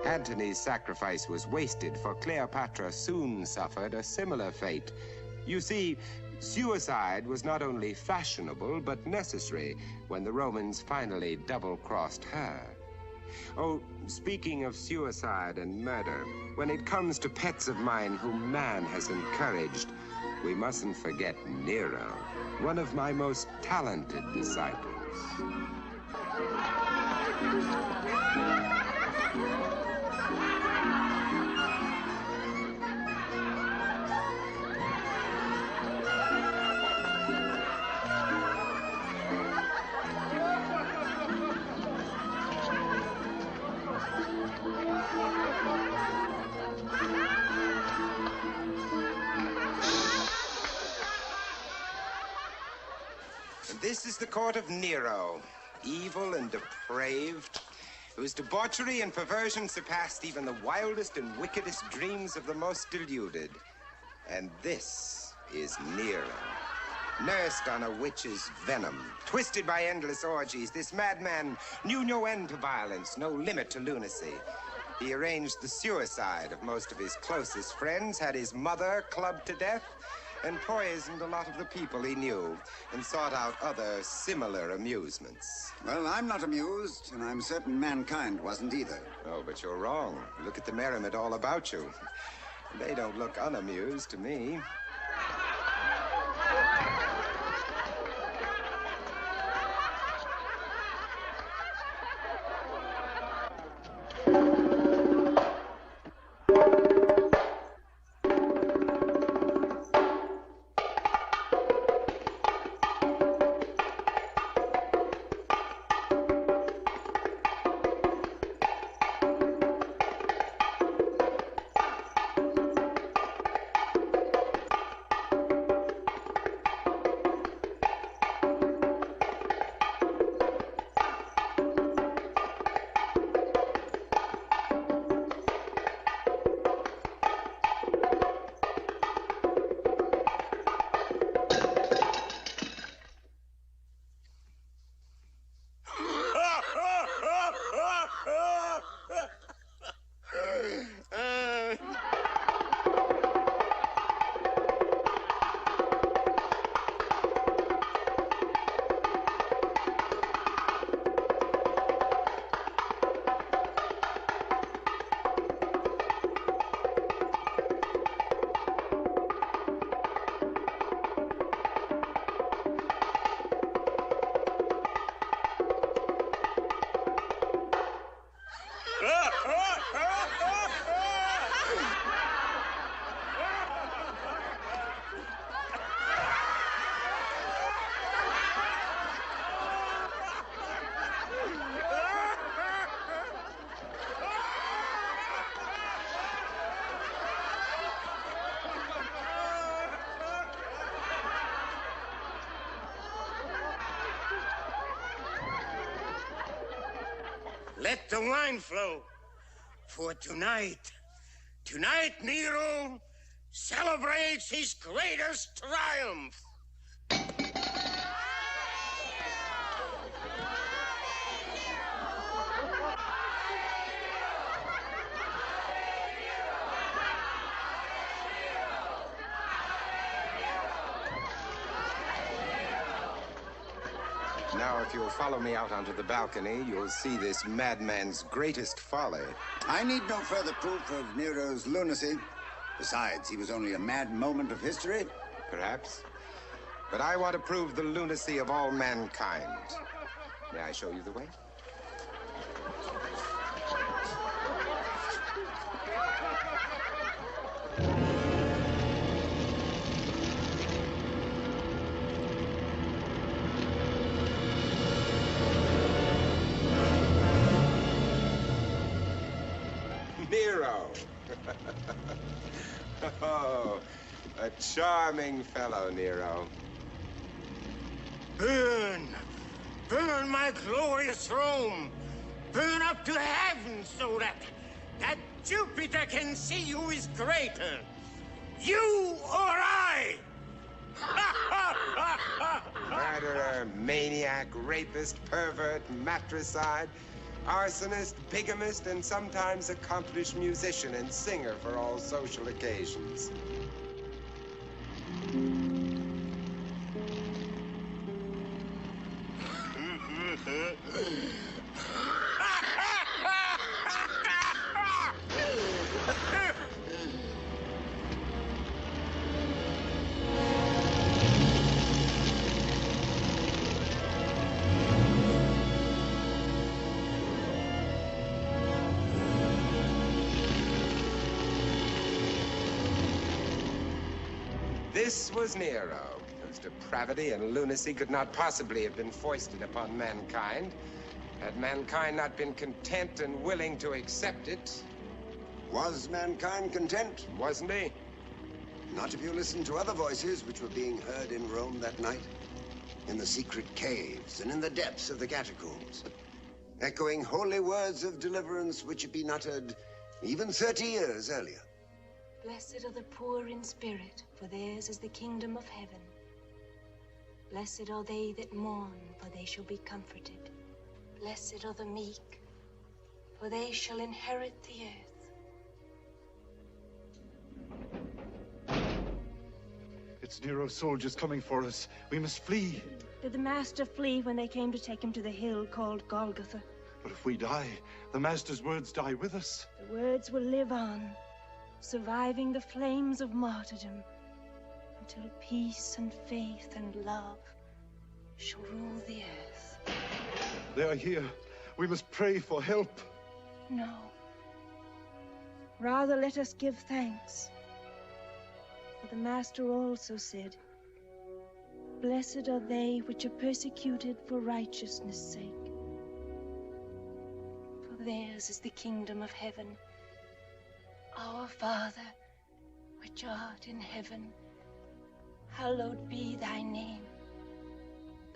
Antony's sacrifice was wasted, for Cleopatra soon suffered a similar fate. You see, suicide was not only fashionable, but necessary when the Romans finally double-crossed her. Oh, speaking of suicide and murder, when it comes to pets of mine whom man has encouraged, we mustn't forget Nero, one of my most talented disciples. This is the court of Nero, evil and depraved, whose debauchery and perversion surpassed even the wildest and wickedest dreams of the most deluded. And this is Nero, nursed on a witch's venom, twisted by endless orgies. This madman knew no end to violence, no limit to lunacy. He arranged the suicide of most of his closest friends, had his mother clubbed to death, and poisoned a lot of the people he knew, and sought out other similar amusements. Well, I'm not amused, and I'm certain mankind wasn't either. Oh, but you're wrong. Look at the merriment all about you. They don't look unamused to me. let the wine flow. For tonight, Nero celebrates his greatest triumph. Now, if you'll follow me out onto the balcony, you'll see this madman's greatest folly. I need no further proof of Nero's lunacy. Besides, he was only a mad moment of history. Perhaps. But I want to prove the lunacy of all mankind. May I show you the way? Nero. Oh, a charming fellow, Nero. Burn! Burn my glorious Rome! Burn up to heaven so that Jupiter can see who is greater, you or I! Murderer, maniac, rapist, pervert, matricide, arsonist, bigamist, and sometimes accomplished musician and singer for all social occasions. This was Nero, whose depravity and lunacy could not possibly have been foisted upon mankind, had mankind not been content and willing to accept it. Was mankind content? Wasn't he? Not if you listen to other voices which were being heard in Rome that night, in the secret caves and in the depths of the catacombs, echoing holy words of deliverance which had been uttered even 30 years earlier. Blessed are the poor in spirit, for theirs is the kingdom of heaven. Blessed are they that mourn, for they shall be comforted. Blessed are the meek, for they shall inherit the earth. It's Nero's soldiers coming for us. We must flee. Did the master flee when they came to take him to the hill called Golgotha? But if we die, the master's words die with us. The words will live on, surviving the flames of martyrdom, until peace and faith and love shall rule the earth. They are here. We must pray for help. No. Rather let us give thanks. For the Master also said, blessed are they which are persecuted for righteousness' sake. For theirs is the kingdom of heaven. Our Father, which art in heaven, hallowed be thy name.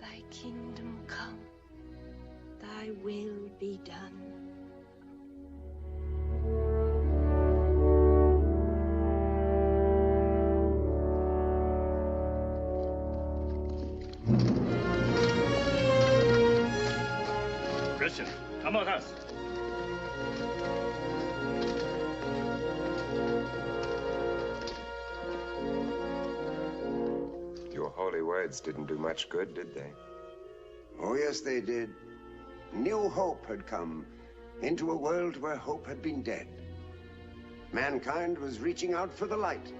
Thy kingdom come, thy will be done. Christian, come with us. Your holy words didn't do much good, did they? Oh, yes, they did. New hope had come into a world where hope had been dead. Mankind was reaching out for the light.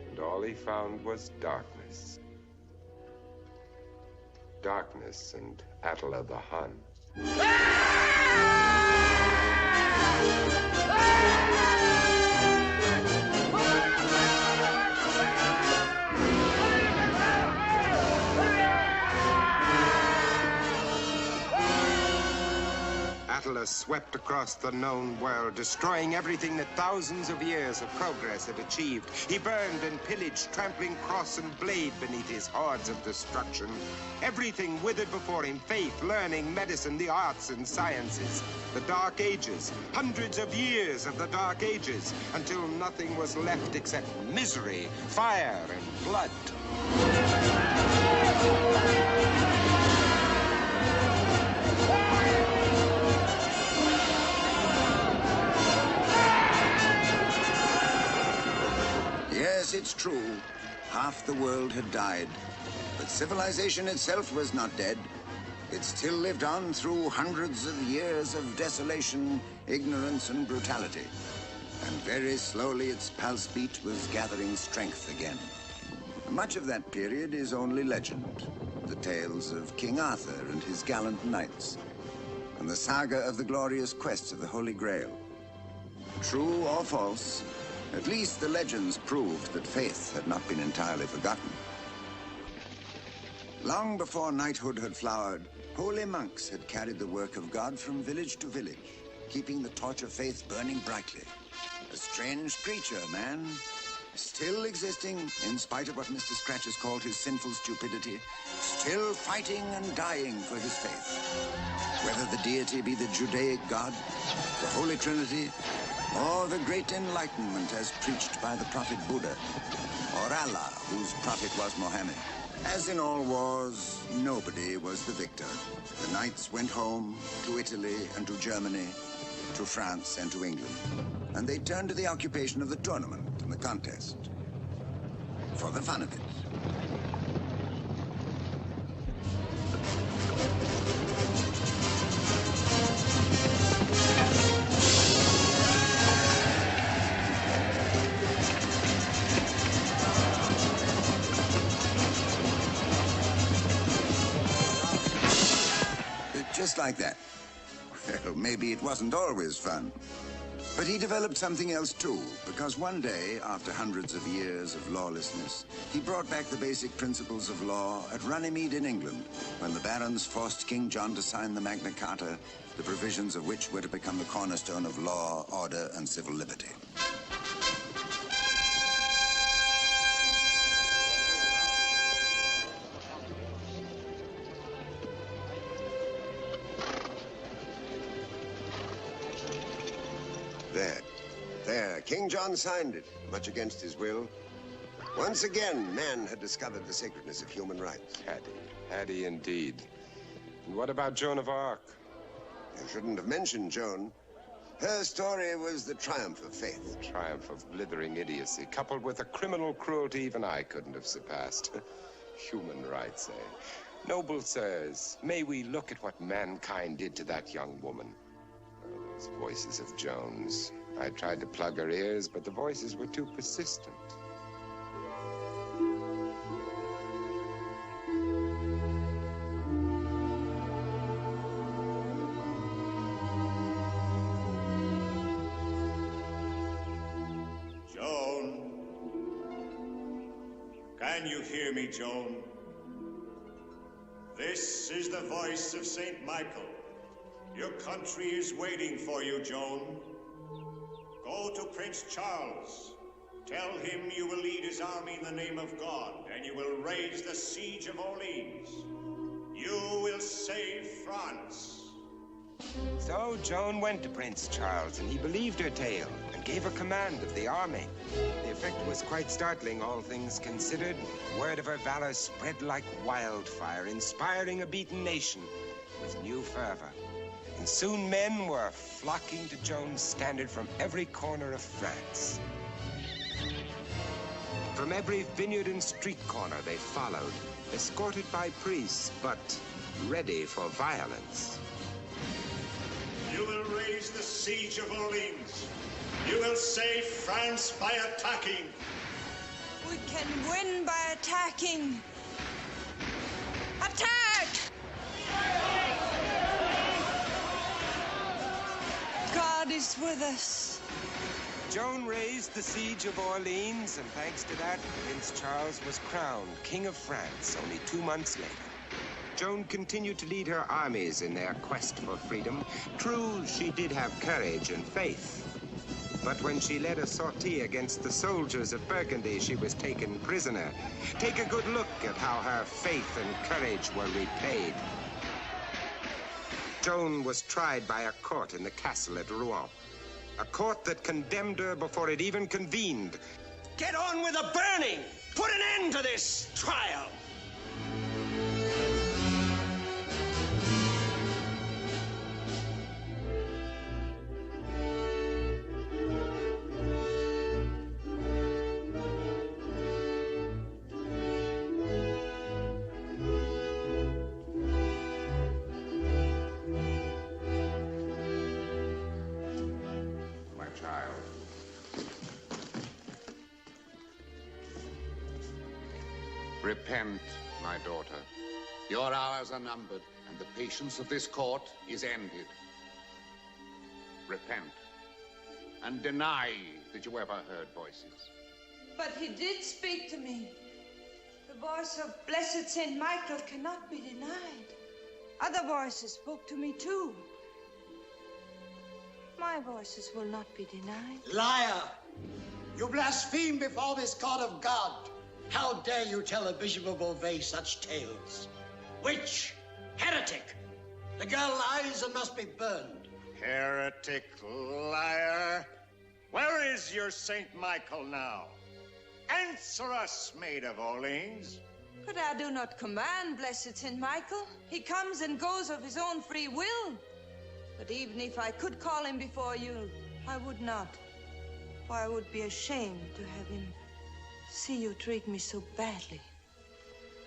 And all he found was darkness. Darkness and Attila the Hun. Atlas swept across the known world, destroying everything that thousands of years of progress had achieved. He burned and pillaged, trampling cross and blade beneath his hordes of destruction. Everything withered before him: faith, learning, medicine, the arts and sciences. The Dark Ages, hundreds of years of the Dark Ages, until nothing was left except misery, fire, and blood. Yes, it's true. Half the world had died. But civilization itself was not dead. It still lived on through hundreds of years of desolation, ignorance, and brutality. And very slowly its pulse beat was gathering strength again. Much of that period is only legend. The tales of King Arthur and his gallant knights, and the saga of the glorious quest of the Holy Grail. True or false, at least the legends proved that faith had not been entirely forgotten. Long before knighthood had flowered, holy monks had carried the work of God from village to village, keeping the torch of faith burning brightly. A strange creature, man, still existing in spite of what Mr. Scratch has called his sinful stupidity, still fighting and dying for his faith. Whether the deity be the Judaic God, the Holy Trinity, or the Great Enlightenment as preached by the Prophet Buddha, or Allah, whose prophet was Mohammed. As in all wars, nobody was the victor. The knights went home, to Italy and to Germany, to France and to England. And they turned to the occupation of the tournament and the contest. For the fun of it. Just like that. Well, maybe it wasn't always fun. But he developed something else too, because one day, after hundreds of years of lawlessness, he brought back the basic principles of law at Runnymede in England, when the barons forced King John to sign the Magna Carta, the provisions of which were to become the cornerstone of law, order, and civil liberty. There, King John signed it, much against his will. Once again, man had discovered the sacredness of human rights. Had he indeed. And what about Joan of Arc? You shouldn't have mentioned Joan. Her story was the triumph of faith. The triumph of blithering idiocy, coupled with a criminal cruelty even I couldn't have surpassed. Human rights, eh? Noble sirs, may we look at what mankind did to that young woman. Oh, those voices of Joan's. I tried to plug her ears, but the voices were too persistent. Joan? Can you hear me, Joan? This is the voice of St. Michael. Your country is waiting for you, Joan. Go to Prince Charles. Tell him you will lead his army in the name of God, and you will raise the siege of Orleans. You will save France. So Joan went to Prince Charles, and he believed her tale, and gave her command of the army. The effect was quite startling, all things considered. Word of her valor spread like wildfire, inspiring a beaten nation with new fervor. And soon men were flocking to Joan's standard from every corner of France. From every vineyard and street corner they followed, escorted by priests, but ready for violence. You will raise the siege of Orleans. You will save France by attacking. We can win by attacking. Attack! God is with us. Joan raised the siege of Orleans, and thanks to that, Prince Charles was crowned King of France only 2 months later. Joan continued to lead her armies in their quest for freedom. True, she did have courage and faith. But when she led a sortie against the soldiers of Burgundy, she was taken prisoner. Take a good look at how her faith and courage were repaid. Joan was tried by a court in the castle at Rouen. A court that condemned her before it even convened. Get on with the burning! Put an end to this trial! Repent, my daughter. Your hours are numbered, and the patience of this court is ended. Repent, and deny that you ever heard voices. But he did speak to me. The voice of blessed Saint Michael cannot be denied. Other voices spoke to me too. My voices will not be denied. Liar! You blaspheme before this God of God. How dare you tell the Bishop of Beauvais such tales? Witch! Heretic! The girl lies and must be burned. Heretic, liar! Where is your Saint Michael now? Answer us, Maid of Orleans. But I do not command blessed Saint Michael. He comes and goes of his own free will. But even if I could call him before you, I would not. For I would be ashamed to have him see you treat me so badly.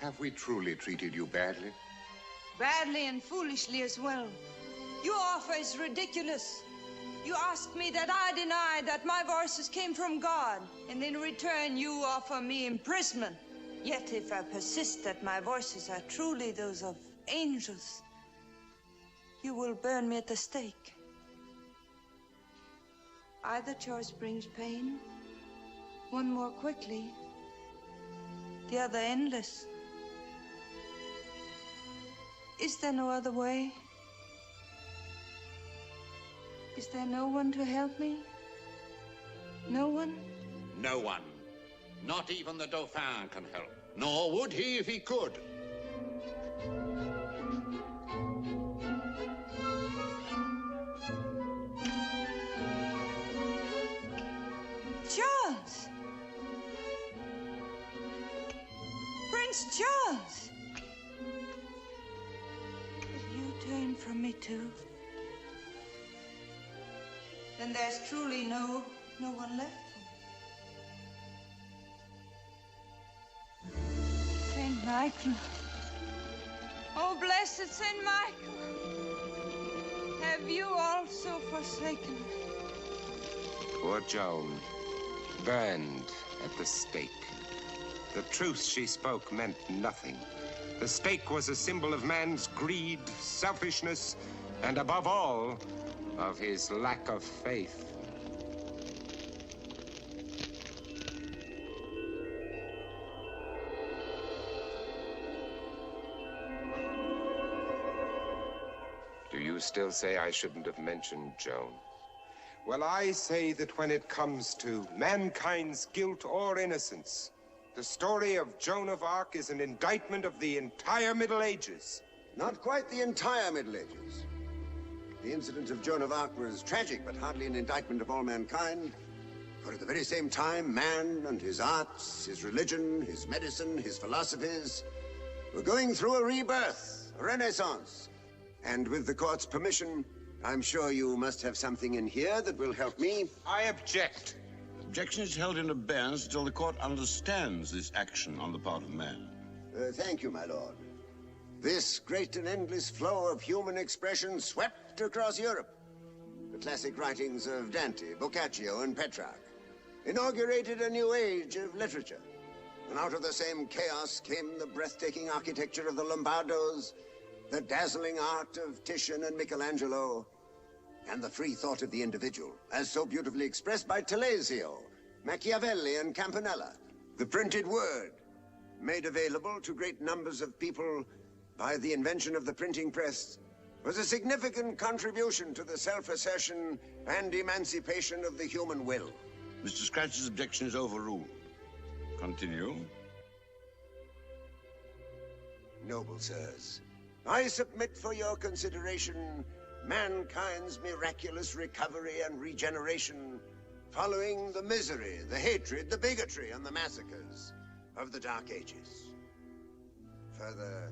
Have we truly treated you badly? Badly and foolishly as well. Your offer is ridiculous. You ask me that I deny that my voices came from God, and in return you offer me imprisonment. Yet if I persist that my voices are truly those of angels, you will burn me at the stake. Either choice brings pain, one more quickly, the other endless. Is there no other way? Is there no one to help me? No one? No one. Not even the Dauphin can help. Nor would he if he could. Charles! Prince Charles! Will you turn from me too? Then there's truly no one left for me. Saint Michael. Oh, blessed Saint Michael. Have you also forsaken me? Poor Joan, burned at the stake. The truth she spoke meant nothing. The stake was a symbol of man's greed, selfishness, and above all, of his lack of faith. Do you still say I shouldn't have mentioned Joan? Well, I say that when it comes to mankind's guilt or innocence, the story of Joan of Arc is an indictment of the entire Middle Ages. Not quite the entire Middle Ages. The incident of Joan of Arc was tragic, but hardly an indictment of all mankind. For at the very same time, man and his arts, his religion, his medicine, his philosophies were going through a rebirth, a renaissance. And with the court's permission, I'm sure you must have something in here that will help me. I object. Objection is held in abeyance until the court understands this action on the part of man. Thank you, my lord. This great and endless flow of human expression swept across Europe. The classic writings of Dante, Boccaccio, and Petrarch inaugurated a new age of literature. And out of the same chaos came the breathtaking architecture of the Lombardos, the dazzling art of Titian and Michelangelo, and the free thought of the individual, as so beautifully expressed by Telesio, Machiavelli, and Campanella. The printed word, made available to great numbers of people by the invention of the printing press was a significant contribution to the self-assertion and emancipation of the human will. Mr. Scratch's objection is overruled. Continue. Noble sirs, I submit for your consideration mankind's miraculous recovery and regeneration following the misery, the hatred, the bigotry, and the massacres of the Dark Ages. Further,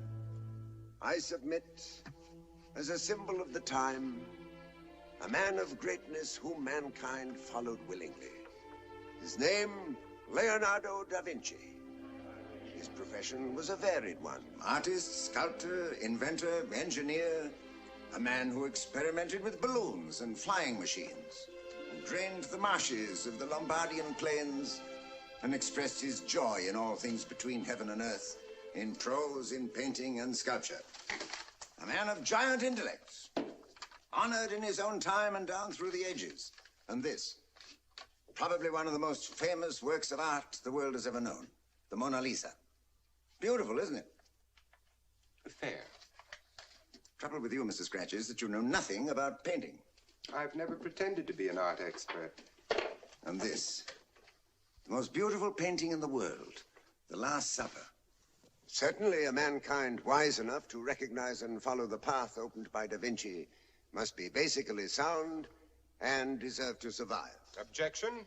I submit, as a symbol of the time, a man of greatness whom mankind followed willingly. His name, Leonardo da Vinci. His profession was a varied one. Artist, sculptor, inventor, engineer, a man who experimented with balloons and flying machines, who drained the marshes of the Lombardian plains and expressed his joy in all things between heaven and earth, in prose, in painting, and sculpture. A man of giant intellect, honored in his own time and down through the ages. And this, probably one of the most famous works of art the world has ever known, the Mona Lisa. Beautiful, isn't it? Fair. Trouble with you, Mr. Scratch, is that you know nothing about painting. I've never pretended to be an art expert. And this, the most beautiful painting in the world, The Last Supper. Certainly a mankind wise enough to recognize and follow the path opened by Da Vinci must be basically sound and deserve to survive. Objection?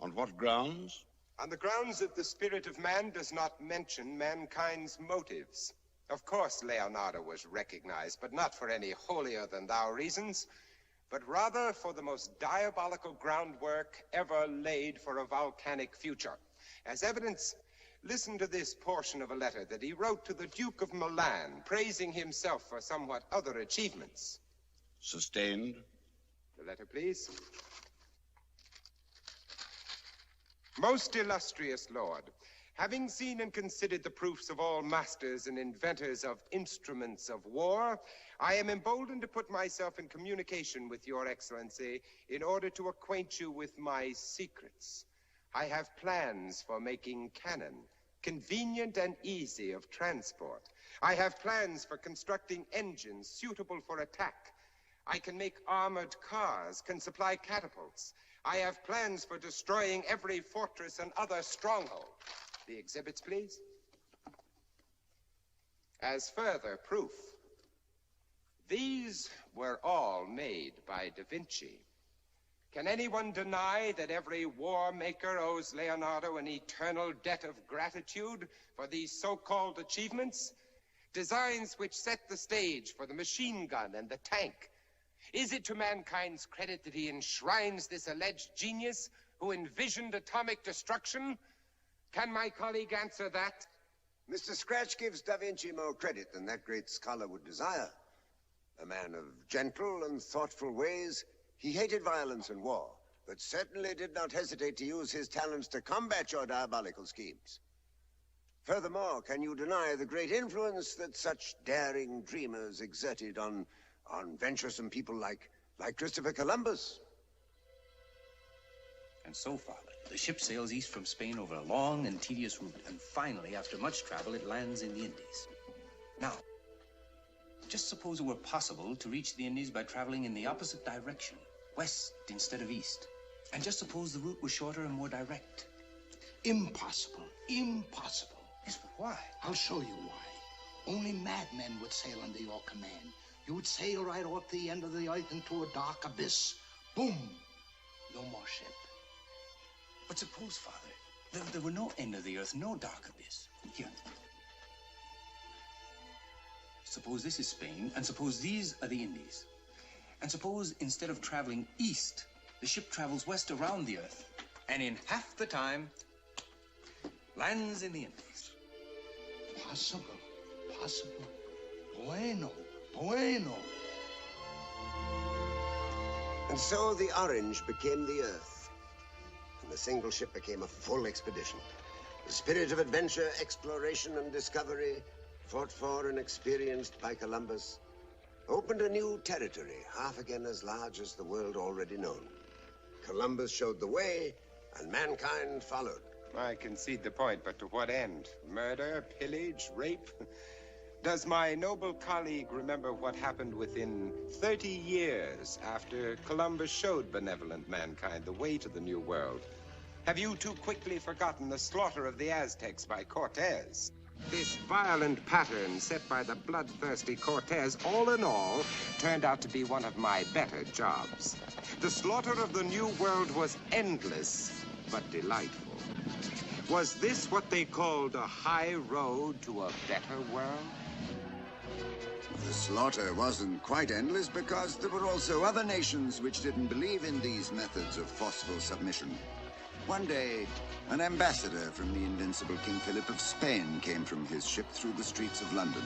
On what grounds? On the grounds that the spirit of man does not mention mankind's motives. Of course, Leonardo was recognized, but not for any holier-than-thou reasons, but rather for the most diabolical groundwork ever laid for a volcanic future. As evidence, listen to this portion of a letter that he wrote to the Duke of Milan, praising himself for somewhat other achievements. Sustained. The letter, please. Most illustrious Lord, having seen and considered the proofs of all masters and inventors of instruments of war, I am emboldened to put myself in communication with your excellency in order to acquaint you with my secrets. I have plans for making cannon, convenient and easy of transport. I have plans for constructing engines suitable for attack. I can make armored cars, can supply catapults. I have plans for destroying every fortress and other stronghold. The exhibits, please. As further proof, these were all made by Da Vinci. Can anyone deny that every war maker owes Leonardo an eternal debt of gratitude for these so-called achievements? Designs which set the stage for the machine gun and the tank. Is it to mankind's credit that he enshrines this alleged genius who envisioned atomic destruction? Can my colleague answer that? Mr. Scratch gives Da Vinci more credit than that great scholar would desire. A man of gentle and thoughtful ways, he hated violence and war, but certainly did not hesitate to use his talents to combat your diabolical schemes. Furthermore, can you deny the great influence that such daring dreamers exerted on venturesome people like Christopher Columbus? And so, Father, the ship sails east from Spain over a long and tedious route, and finally, after much travel, it lands in the Indies. Now, just suppose it were possible to reach the Indies by traveling in the opposite direction, west instead of east. And just suppose the route was shorter and more direct. Impossible. Impossible. Yes, but why? I'll show you why. Only madmen would sail under your command. You would sail right off the end of the earth into a dark abyss. Boom! No more ship. But suppose, Father, there were no end of the earth, no dark abyss. Here. Suppose this is Spain, and suppose these are the Indies. And suppose instead of traveling east, the ship travels west around the earth, and in half the time, lands in the Indies. Possible. Possible. Bueno. Bueno. And so the orange became the earth, and the single ship became a full expedition. The spirit of adventure, exploration, and discovery, fought for and experienced by Columbus, opened a new territory, half again as large as the world already known. Columbus showed the way, and mankind followed. I concede the point, but to what end? Murder, pillage, rape? Does my noble colleague remember what happened within 30 years after Columbus showed benevolent mankind the way to the New World? Have you too quickly forgotten the slaughter of the Aztecs by Cortez? This violent pattern set by the bloodthirsty Cortez, all in all, turned out to be one of my better jobs. The slaughter of the New World was endless, but delightful. Was this what they called a high road to a better world? The slaughter wasn't quite endless because there were also other nations which didn't believe in these methods of forceful submission. One day, an ambassador from the invincible King Philip of Spain came from his ship through the streets of London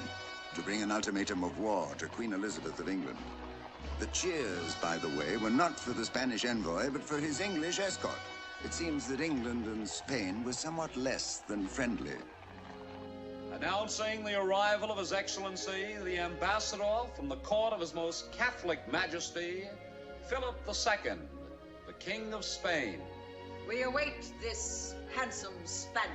to bring an ultimatum of war to Queen Elizabeth of England. The cheers, by the way, were not for the Spanish envoy, but for his English escort. It seems that England and Spain were somewhat less than friendly. Announcing the arrival of His Excellency, the Ambassador from the court of His Most Catholic Majesty, Philip II, the King of Spain. We await this handsome Spaniard.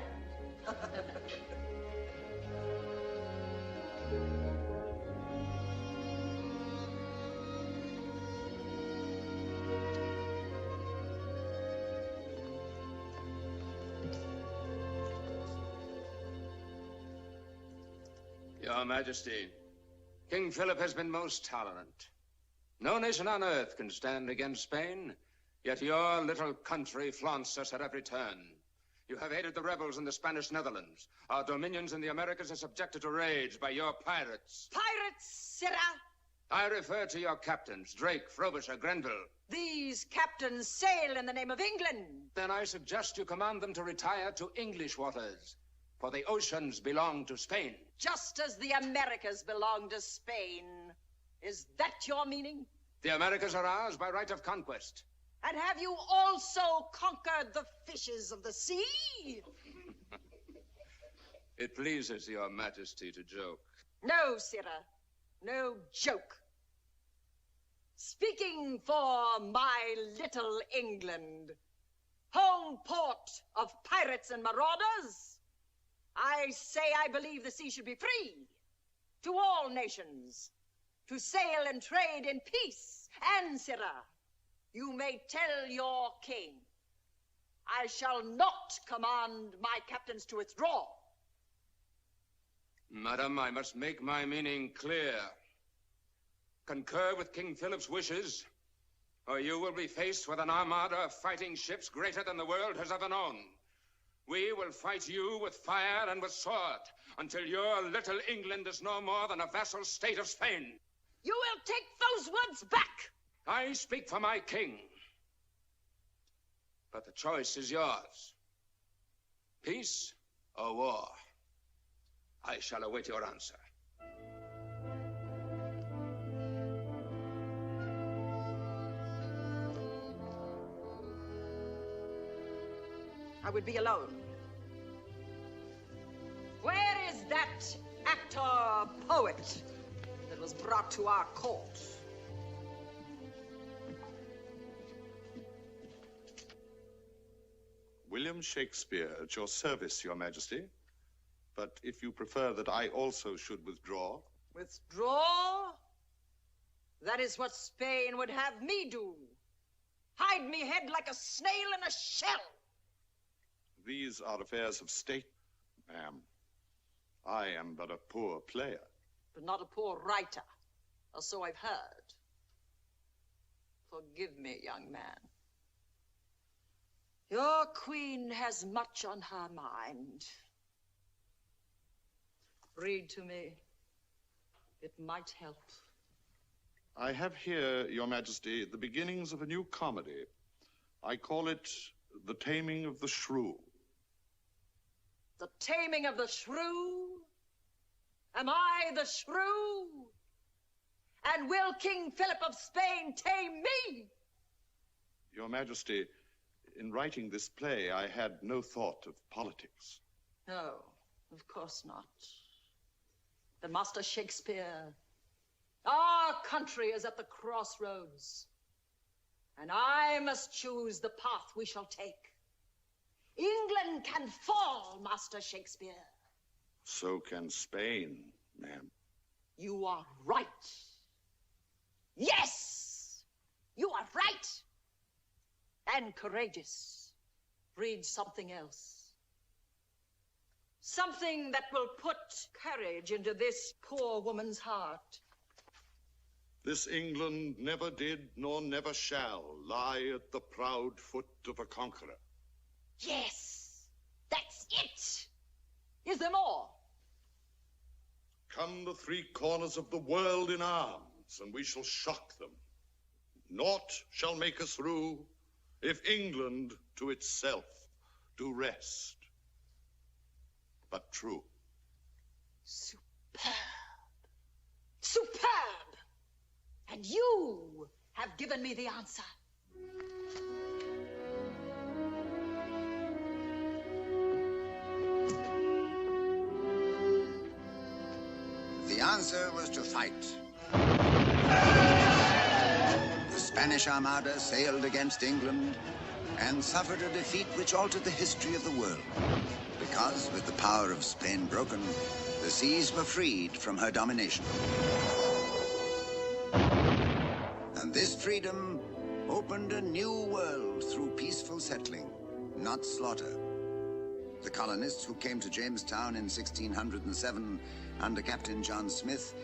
Your Majesty, King Philip has been most tolerant. No nation on earth can stand against Spain, yet your little country flaunts us at every turn. You have aided the rebels in the Spanish Netherlands. Our dominions in the Americas are subjected to rage by your pirates. Pirates, sirrah? I refer to your captains, Drake, Frobisher, Grenville. These captains sail in the name of England. Then I suggest you command them to retire to English waters, for the oceans belong to Spain. Just as the Americas belong to Spain. Is that your meaning? The Americas are ours by right of conquest. And have you also conquered the fishes of the sea? It pleases your Majesty to joke. No, sirrah. No joke. Speaking for my little England, home port of pirates and marauders, I say I believe the sea should be free to all nations, to sail and trade in peace. And, sirrah, you may tell your king, I shall not command my captains to withdraw. Madam, I must make my meaning clear. Concur with King Philip's wishes, or you will be faced with an armada of fighting ships greater than the world has ever known. We will fight you with fire and with sword until your little England is no more than a vassal state of Spain. You will take those words back. I speak for my king. But the choice is yours. Peace or war? I shall await your answer. I would be alone. Where is that actor poet that was brought to our court? William Shakespeare, at your service, Your Majesty. But if you prefer that I also should withdraw... Withdraw? That is what Spain would have me do. Hide me head like a snail in a shell. These are affairs of state, ma'am. I am but a poor player. But not a poor writer, or so I've heard. Forgive me, young man. Your queen has much on her mind. Read to me. It might help. I have here, Your Majesty, the beginnings of a new comedy. I call it The Taming of the Shrew. The taming of the shrew? Am I the shrew? And will King Philip of Spain tame me? Your Majesty, in writing this play, I had no thought of politics. No, of course not. But Master Shakespeare, our country is at the crossroads, and I must choose the path we shall take. England can fall, Master Shakespeare. So can Spain, Ma'am. You are right. Yes! You are right. And courageous. Read something else. Something that will put courage into this poor woman's heart. This England never did nor never shall lie at the proud foot of a conqueror. Yes, that's it. Is there more? Come the three corners of the world in arms, and we shall shock them. Naught shall make us through, if England to itself do rest. But true. Superb. Superb! And you have given me the answer. The answer was to fight. The Spanish Armada sailed against England and suffered a defeat which altered the history of the world. Because, with the power of Spain broken, the seas were freed from her domination. And this freedom opened a new world through peaceful settling, not slaughter. The colonists who came to Jamestown in 1607 under Captain John Smith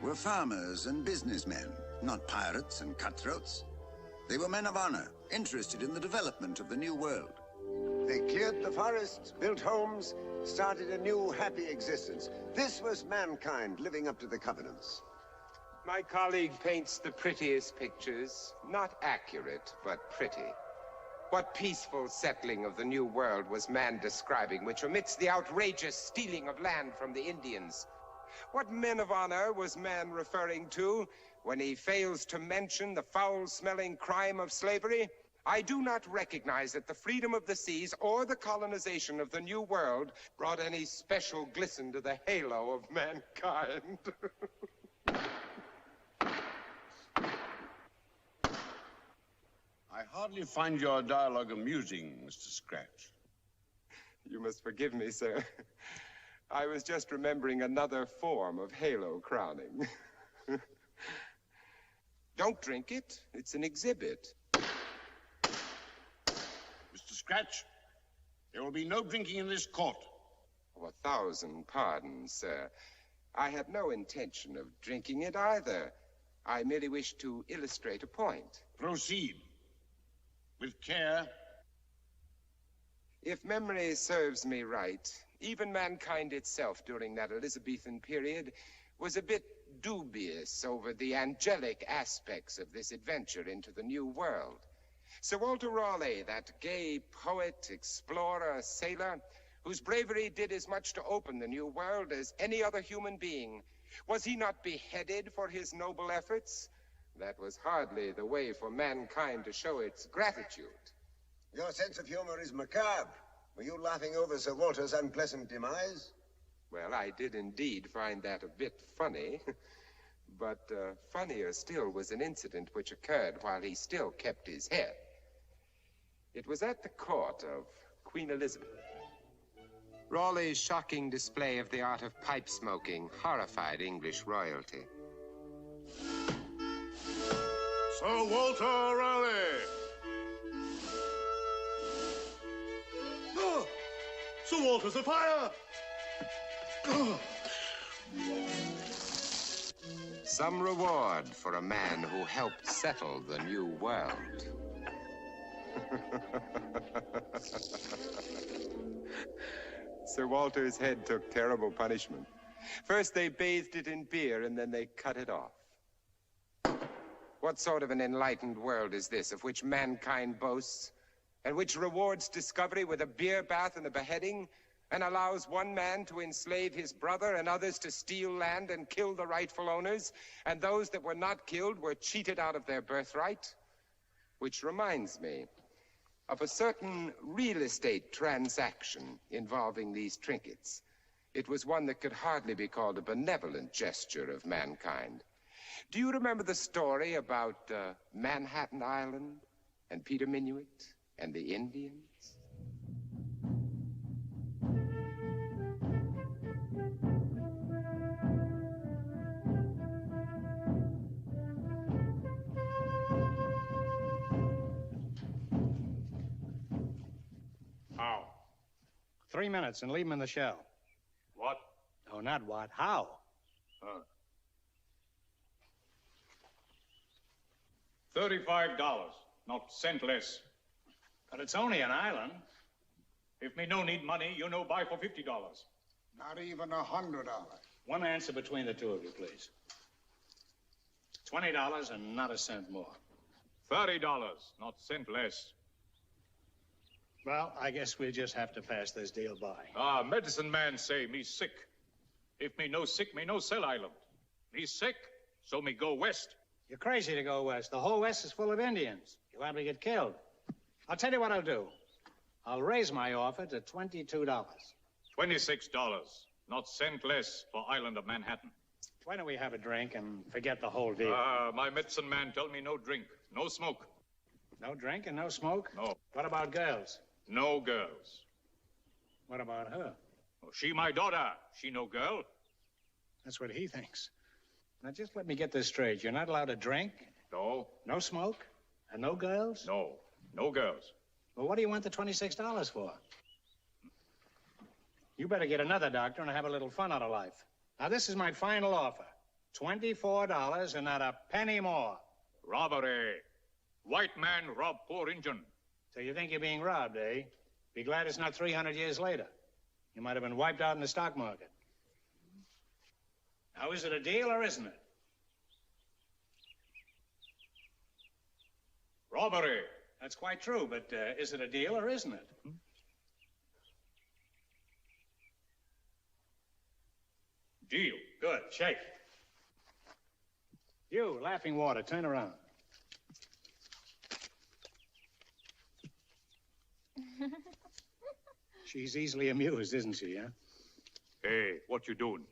were farmers and businessmen, not pirates and cutthroats. They were men of honor, interested in the development of the new world. They cleared the forests, built homes, started a new, happy existence. This was mankind living up to the covenants. My colleague paints the prettiest pictures. Not accurate, but pretty. What peaceful settling of the new world was man describing, which omits the outrageous stealing of land from the Indians? What men of honor was man referring to when he fails to mention the foul-smelling crime of slavery? I do not recognize that the freedom of the seas or the colonization of the new world brought any special glisten to the halo of mankind. I hardly find your dialogue amusing, Mr. Scratch. You must forgive me, sir. I was just remembering another form of halo crowning. Don't drink it. It's an exhibit. Mr. Scratch, there will be no drinking in this court. Oh, 1,000 pardons, sir. I had no intention of drinking it either. I merely wished to illustrate a point. Proceed. With care. If memory serves me right, even mankind itself during that Elizabethan period was a bit dubious over the angelic aspects of this adventure into the new world. Sir Walter Raleigh, that gay poet, explorer, sailor, whose bravery did as much to open the new world as any other human being, was he not beheaded for his noble efforts? That was hardly the way for mankind to show its gratitude. Your sense of humor is macabre. Were you laughing over Sir Walter's unpleasant demise? Well, I did indeed find that a bit funny. But funnier still was an incident which occurred while he still kept his head. It was at the court of Queen Elizabeth. Raleigh's shocking display of the art of pipe smoking horrified English royalty. Sir Walter Raleigh! Oh, Sir Walter's afire! Some reward for a man who helped settle the new world. Sir Walter's head took terrible punishment. First they bathed it in beer, and then they cut it off. What sort of an enlightened world is this, of which mankind boasts, and which rewards discovery with a beer bath and a beheading, and allows one man to enslave his brother and others to steal land and kill the rightful owners, and those that were not killed were cheated out of their birthright? Which reminds me of a certain real estate transaction involving these trinkets. It was one that could hardly be called a benevolent gesture of mankind. Do you remember the story about Manhattan Island and Peter Minuit and the Indians? 3 minutes and leave him in the shell. What? No, not what. How? $35, not cent less. But it's only an island. If me no need money, you no buy for $50. Not even $100. One answer between the two of you, please. $20 and not a cent more. $30, not cent less. Well, I guess we'll just have to pass this deal by. Medicine man say me sick. If me no sick, me no sell island. Me sick, so me go west. You're crazy to go west. The whole west is full of Indians. You'll have to get killed. I'll tell you what I'll do. I'll raise my offer to $22. $26, not cent less for island of Manhattan. Why don't we have a drink and forget the whole deal? My medicine man tell me no drink, no smoke. No drink and no smoke? No. What about girls? No girls. What about her? Oh, she my daughter. She no girl. That's what he thinks. Now, just let me get this straight. You're not allowed to drink? No. No smoke? And no girls? No. No girls. Well, what do you want the $26 for? You better get another doctor and have a little fun out of life. Now, this is my final offer. $24 and not a penny more. Robbery. White man rob poor Injun. So you think you're being robbed, eh? Be glad it's not 300 years later. You might have been wiped out in the stock market. Now, is it a deal or isn't it? Robbery. That's quite true, but is it a deal or isn't it? Deal. Good. Shake. You, Laughing Water, turn around. She's easily amused, isn't she, huh? Hey, what you doing?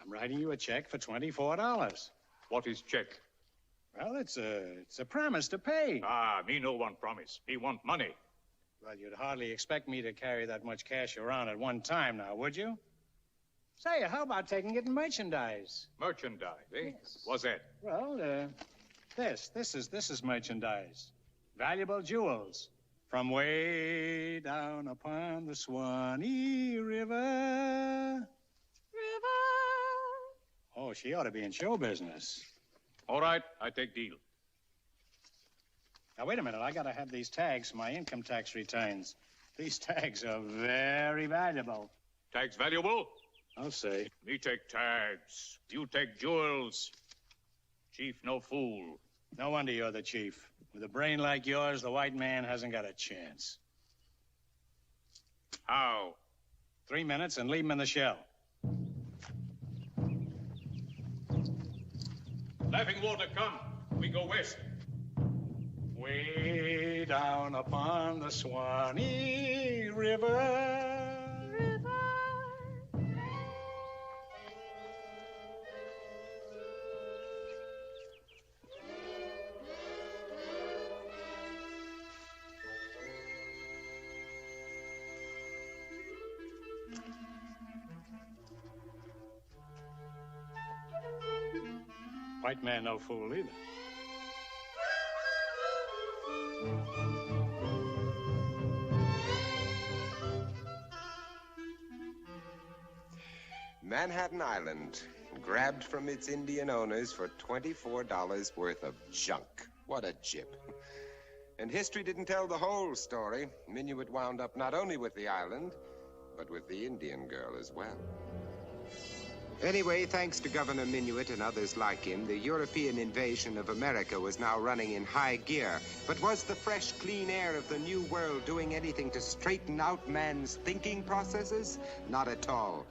I'm writing you a check for $24. What is check? Well, it's a promise to pay. Me no want promise. Me want money. Well, you'd hardly expect me to carry that much cash around at one time now, would you? Say, how about taking it in merchandise? Merchandise, eh? Yes. What's that? Well, this is merchandise. Valuable jewels from way down upon the Swanee River. Oh, she ought to be in show business. All right, I take deal. Now, wait a minute. I got to have these tags for my income tax returns. These tags are very valuable. Tags valuable? I'll say. Me take tags. You take jewels. Chief no fool. No wonder you're the chief. With a brain like yours, the white man hasn't got a chance. How? 3 minutes and leave him in the shell. Laughing Water, come. We go west. Way down upon the Swanee River. White man no fool either. Manhattan Island, grabbed from its Indian owners for $24 worth of junk. What a jip. And history didn't tell the whole story. Minuit wound up not only with the island, but with the Indian girl as well. Anyway, thanks to Governor Minuit and others like him, the European invasion of America was now running in high gear. But was the fresh, clean air of the New World doing anything to straighten out man's thinking processes? Not at all.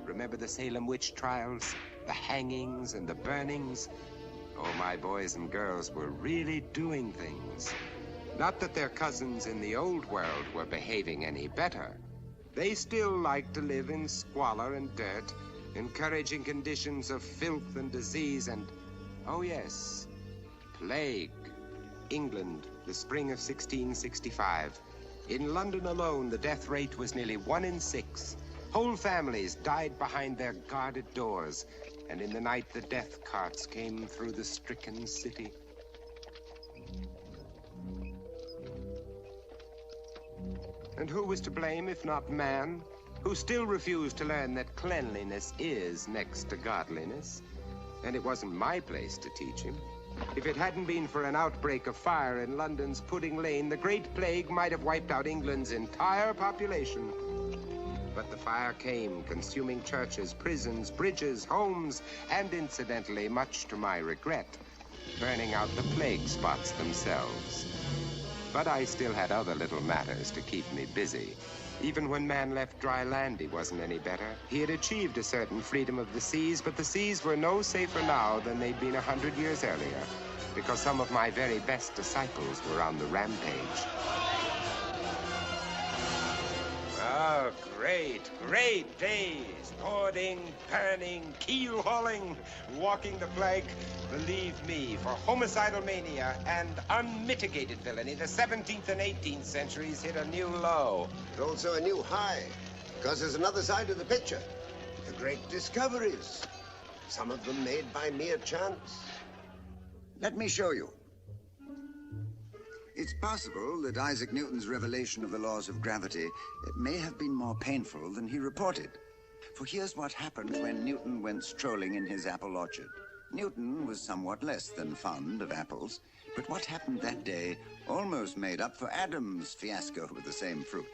Remember the Salem witch trials, the hangings and the burnings? Oh, my boys and girls were really doing things. Not that their cousins in the old world were behaving any better. They still liked to live in squalor and dirt, encouraging conditions of filth and disease and, oh yes, plague. England, the spring of 1665. In London alone, the death rate was nearly 1 in 6. Whole families died behind their guarded doors, and in the night the death carts came through the stricken city. And who was to blame if not man, who still refused to learn that cleanliness is next to godliness? And it wasn't my place to teach him. If it hadn't been for an outbreak of fire in London's Pudding Lane, the Great Plague might have wiped out England's entire population. But the fire came, consuming churches, prisons, bridges, homes, and incidentally, much to my regret, burning out the plague spots themselves. But I still had other little matters to keep me busy. Even when man left dry land, he wasn't any better. He had achieved a certain freedom of the seas, but the seas were no safer now than they'd been 100 years earlier, because some of my very best disciples were on the rampage. Oh, great days. Boarding, burning, keel hauling, walking the plank. Believe me, for homicidal mania and unmitigated villainy, the 17th and 18th centuries hit a new low. But also a new high, because there's another side to the picture. The great discoveries. Some of them made by mere chance. Let me show you. It's possible that Isaac Newton's revelation of the laws of gravity may have been more painful than he reported. For here's what happened when Newton went strolling in his apple orchard. Newton was somewhat less than fond of apples, but what happened that day almost made up for Adam's fiasco with the same fruit.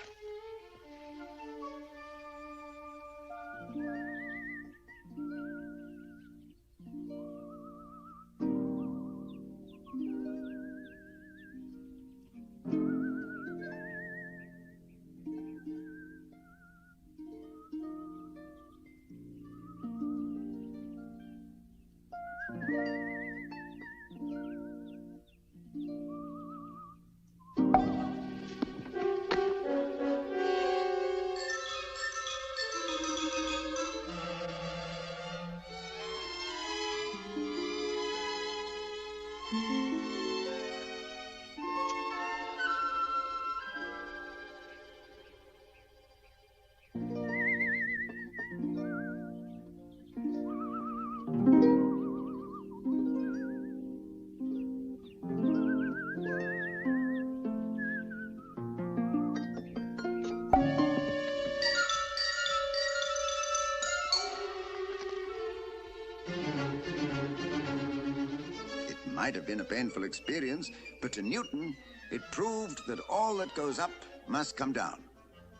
Might have been a painful experience, but to Newton, it proved that all that goes up must come down,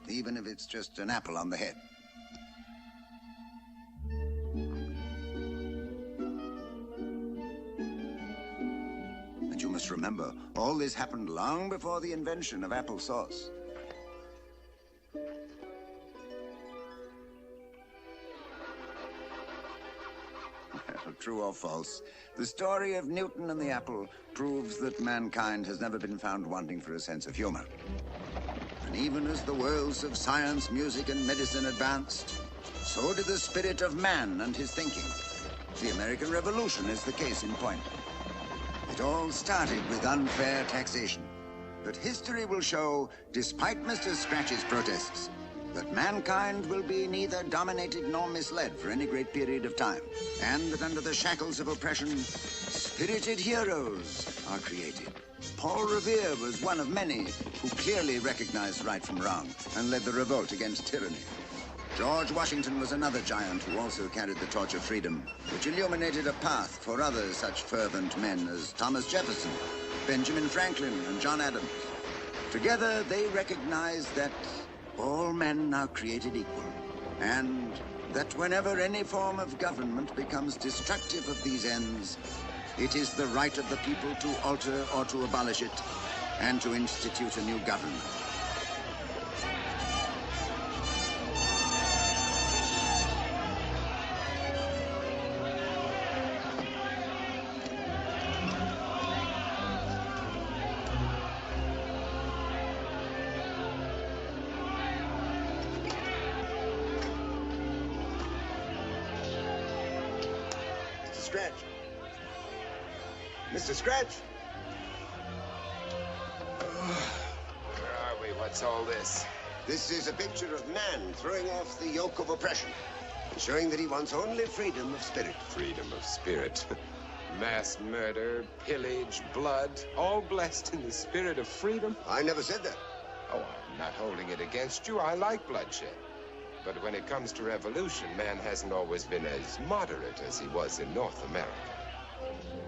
even if it's just an apple on the head. But you must remember, all this happened long before the invention of applesauce. True or false, the story of Newton and the apple proves that mankind has never been found wanting for a sense of humor. And even as the worlds of science, music, and medicine advanced, so did the spirit of man and his thinking. The American Revolution is the case in point. It all started with unfair taxation. But history will show, despite Mr. Scratch's protests, that mankind will be neither dominated nor misled for any great period of time, and that under the shackles of oppression, spirited heroes are created. Paul Revere was one of many who clearly recognized right from wrong and led the revolt against tyranny. George Washington was another giant who also carried the torch of freedom, which illuminated a path for other such fervent men as Thomas Jefferson, Benjamin Franklin, and John Adams. Together, they recognized that all men are created equal, and that whenever any form of government becomes destructive of these ends, it is the right of the people to alter or to abolish it, and to institute a new government. Mr. Scratch? Where are we? What's all this? This is a picture of man throwing off the yoke of oppression, showing that he wants only freedom of spirit. Freedom of spirit. Mass murder, pillage, blood, all blessed in the spirit of freedom? I never said that. Oh, I Not holding it against you, I like bloodshed. But when it comes to revolution, man hasn't always been as moderate as he was in North America.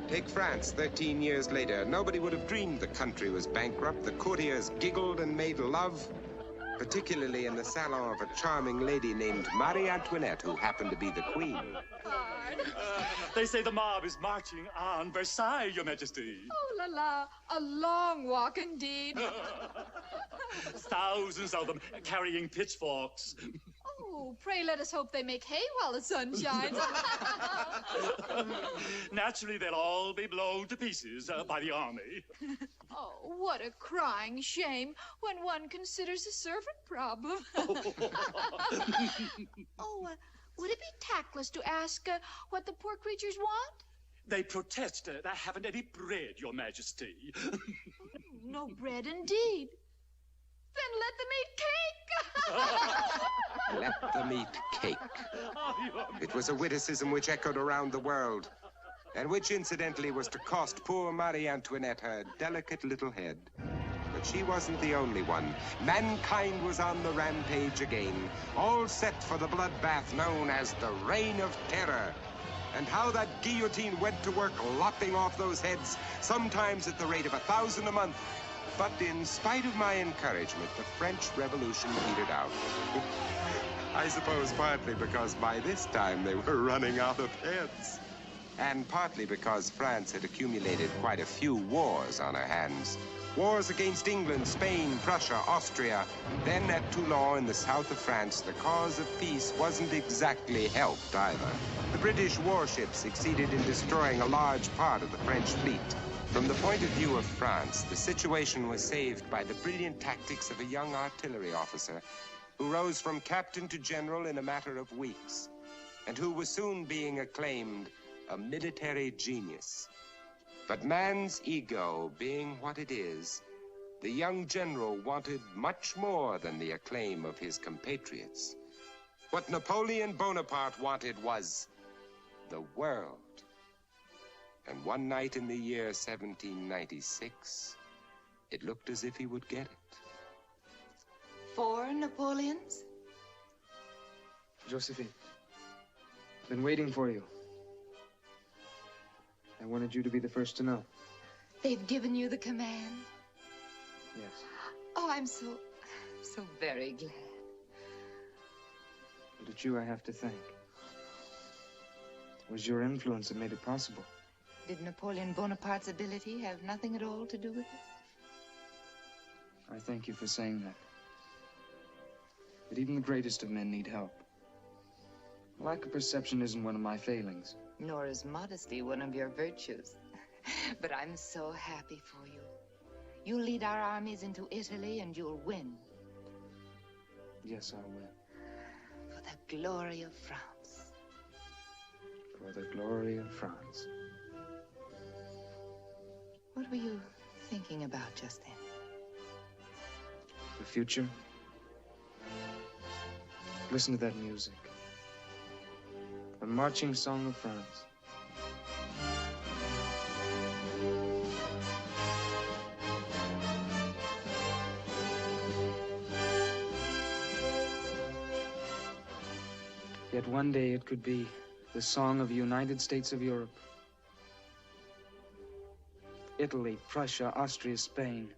Take France 13 years later. Nobody would have dreamed the country was bankrupt. The courtiers giggled and made love, particularly in the salon of a charming lady named Marie Antoinette, who happened to be the queen. They say the mob is marching on Versailles, Your Majesty. Oh, la la, a long walk indeed. Thousands of them carrying pitchforks. Oh, pray let us hope they make hay while the sun shines. Naturally, they'll all be blown to pieces by the army. Oh, what a crying shame when one considers the servant problem. Would it be tactless to ask what the poor creatures want? They protest they haven't any bread, Your Majesty. No bread indeed. Then let them eat cake. Let them eat cake. It was a witticism which echoed around the world, and which incidentally was to cost poor Marie Antoinette her delicate little head. But she wasn't the only one. Mankind was on the rampage again, all set for the bloodbath known as the Reign of Terror. And how that guillotine went to work lopping off those heads, sometimes at the rate of 1,000 a month. But in spite of my encouragement, the French Revolution petered out. I suppose partly because by this time they were running out of heads. And partly because France had accumulated quite a few wars on her hands. Wars against England, Spain, Prussia, Austria. Then at Toulon in the south of France, the cause of peace wasn't exactly helped either. The British warships succeeded in destroying a large part of the French fleet. From the point of view of France, the situation was saved by the brilliant tactics of a young artillery officer who rose from captain to general in a matter of weeks, and who was soon being acclaimed a military genius. But man's ego being what it is, the young general wanted much more than the acclaim of his compatriots. What Napoleon Bonaparte wanted was the world. And one night in the year 1796, it looked as if he would get it. 4 Napoleons? Josephine, been waiting for you. I wanted you to be the first to know. They've given you the command? Yes. Oh, I'm so very glad. But it's you I have to thank. It was your influence that made it possible. Did Napoleon Bonaparte's ability have nothing at all to do with it? I thank you for saying that. But even the greatest of men need help. Lack of perception isn't one of my failings. Nor is modesty one of your virtues. But I'm so happy for you. You'll lead our armies into Italy and you'll win. Yes, I will. For the glory of France. For the glory of France. What were you thinking about just then? The future? Listen to that music. The marching song of France. Yet one day it could be the song of the United States of Europe. Italy, Prussia, Austria, Spain.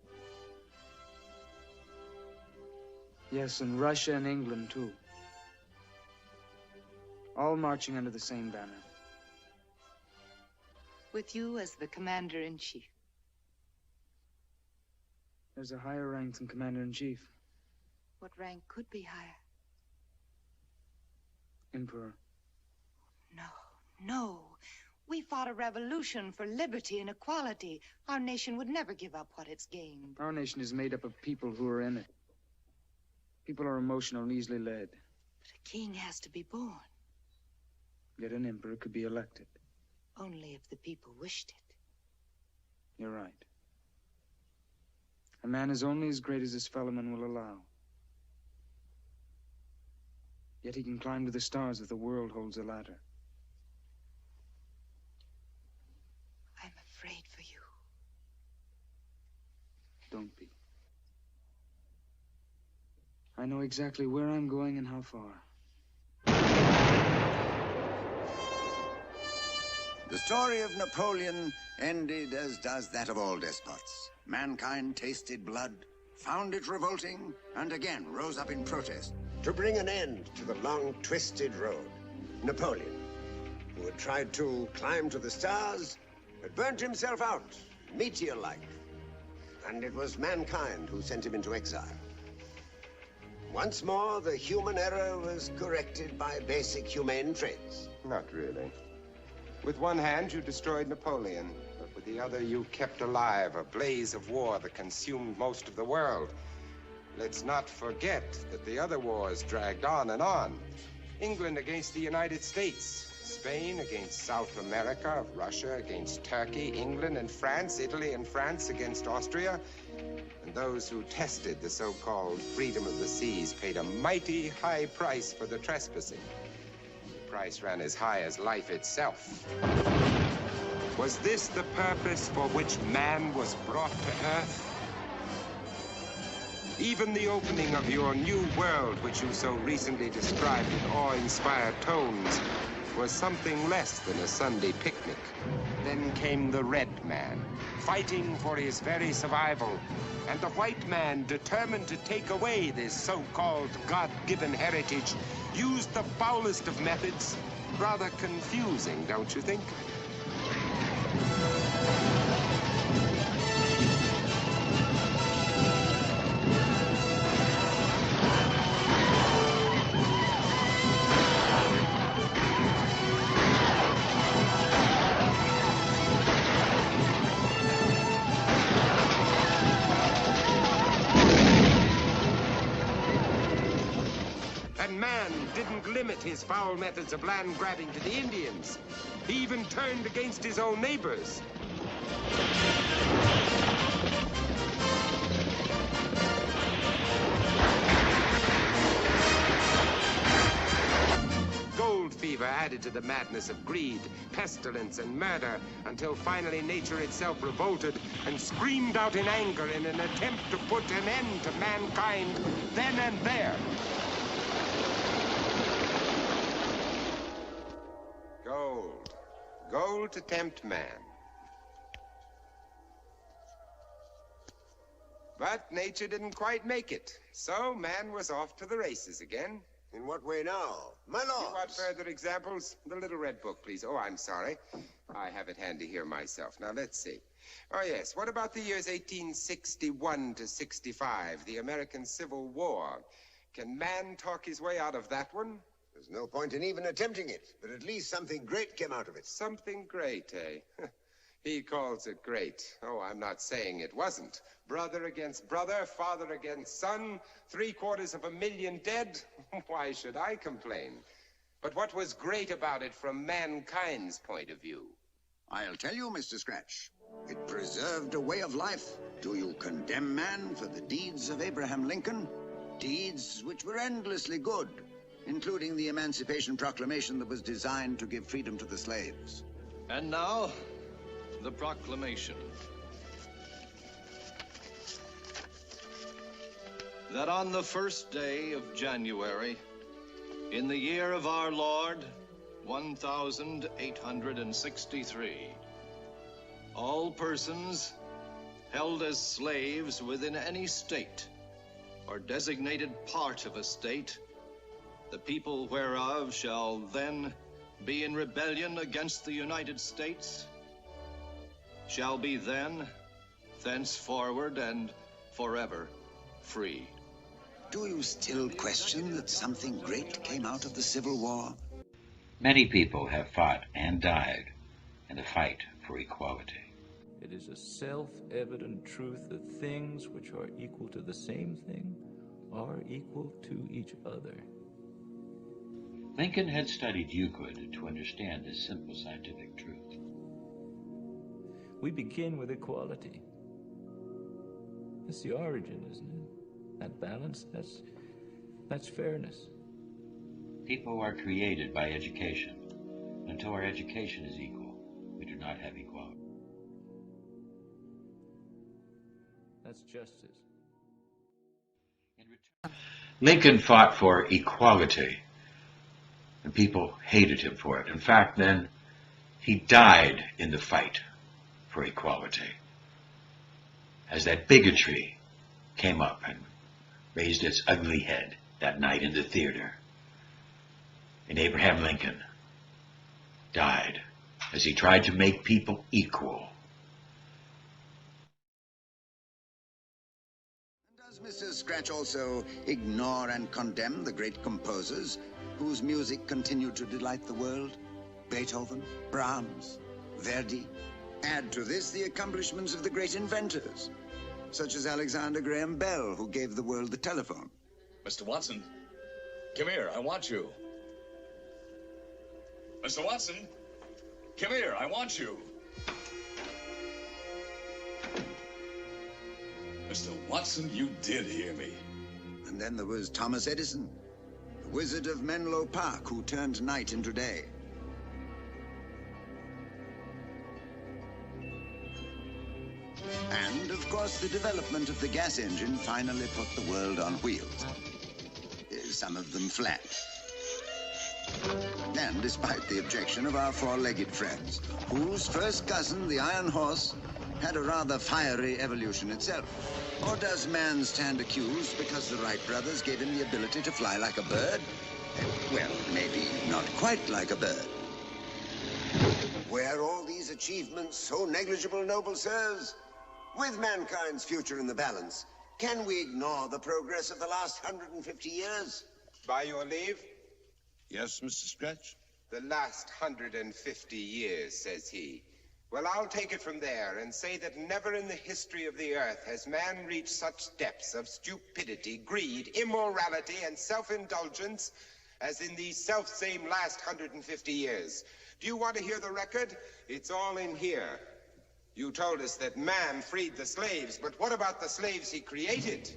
Yes, and Russia and England, too. All marching under the same banner. With you as the commander-in-chief. There's a higher rank than commander-in-chief. What rank could be higher? Emperor. No. We fought a revolution for liberty and equality. Our nation would never give up what it's gained. Our nation is made up of people who are in it. People are emotional and easily led. But a king has to be born. Yet an emperor could be elected. Only if the people wished it. You're right. A man is only as great as his fellow men will allow. Yet he can climb to the stars if the world holds a ladder. I'm afraid for you. Don't be. I know exactly where I'm going and how far. The story of Napoleon ended as does that of all despots. Mankind tasted blood, found it revolting, and again rose up in protest. To bring an end to the long, twisted road, Napoleon, who had tried to climb to the stars, had burnt himself out, meteor-like. And it was mankind who sent him into exile. Once more, the human error was corrected by basic humane traits. Not really. With one hand, you destroyed Napoleon, but with the other, you kept alive a blaze of war that consumed most of the world. Let's not forget that the other wars dragged on and on. England against the United States, Spain against South America, Russia against Turkey, England and France, Italy and France against Austria. And those who tested the so-called freedom of the seas paid a mighty high price for the trespassing. The price ran as high as life itself. Was this the purpose for which man was brought to Earth? Even the opening of your new world, which you so recently described in awe-inspired tones, was something less than a Sunday picnic. Then came the Red Man, fighting for his very survival, and the White Man, determined to take away this so-called God-given heritage, used the foulest of methods. Rather confusing, don't you think? And man didn't limit his foul methods of land grabbing to the Indians. He even turned against his own neighbors. Gold fever added to the madness of greed, pestilence, and murder, until finally nature itself revolted and screamed out in anger in an attempt to put an end to mankind then and there. Gold. Gold to tempt man. But nature didn't quite make it, so man was off to the races again. In what way now? My lord. You want further examples? The little red book, please. Oh, I'm sorry. I have it handy here myself. Now, let's see. Oh, yes. What about the years 1861 to 65, the American Civil War? Can man talk his way out of that one? There's no point in even attempting it, but at least something great came out of it. Something great, eh? He calls it great. Oh, I'm not saying it wasn't. Brother against brother, father against son, 750,000 dead. Why should I complain? But what was great about it from mankind's point of view? I'll tell you, Mr. Scratch. It preserved a way of life. Do you condemn man for the deeds of Abraham Lincoln? Deeds which were endlessly good, including the Emancipation Proclamation that was designed to give freedom to the slaves. And now, the proclamation. That on the first day of January, in the year of our Lord, 1863, all persons held as slaves within any state or designated part of a state, the people whereof shall then be in rebellion against the United States, shall be then, thenceforward, and forever free. Do you still question that something great came out of the Civil War? Many people have fought and died in the fight for equality. It is a self-evident truth that things which are equal to the same thing are equal to each other. Lincoln had studied Euclid to understand this simple scientific truth. We begin with equality. That's the origin, isn't it? That balance, that's fairness. People are created by education. Until our education is equal, we do not have equality. That's justice. In return... Lincoln fought for equality, and people hated him for it. In fact, then, he died in the fight for equality, as that bigotry came up and raised its ugly head that night in the theater. And Abraham Lincoln died as he tried to make people equal. Does Mr. Scratch also ignore and condemn the great composers whose music continued to delight the world? Beethoven, Brahms, Verdi. Add to this the accomplishments of the great inventors, such as Alexander Graham Bell, who gave the world the telephone. Mr. Watson, come here, I want you. Mr. Watson, come here, I want you. Mr. Watson, you did hear me. And then there was Thomas Edison, the wizard of Menlo Park, who turned night into day. And, of course, the development of the gas engine finally put the world on wheels. Some of them flat. And despite the objection of our four-legged friends, whose first cousin, the Iron Horse, had a rather fiery evolution itself. Or does man stand accused because the Wright brothers gave him the ability to fly like a bird? Well, maybe not quite like a bird. Were all these achievements so negligible, noble sirs? With mankind's future in the balance, can we ignore the progress of the last 150 years? By your leave? Yes, Mr. Scratch? The last 150 years, says he. Well, I'll take it from there and say that never in the history of the earth has man reached such depths of stupidity, greed, immorality, and self-indulgence as in these self-same last 150 years. Do you want to hear the record? It's all in here. You told us that man freed the slaves, but what about the slaves he created?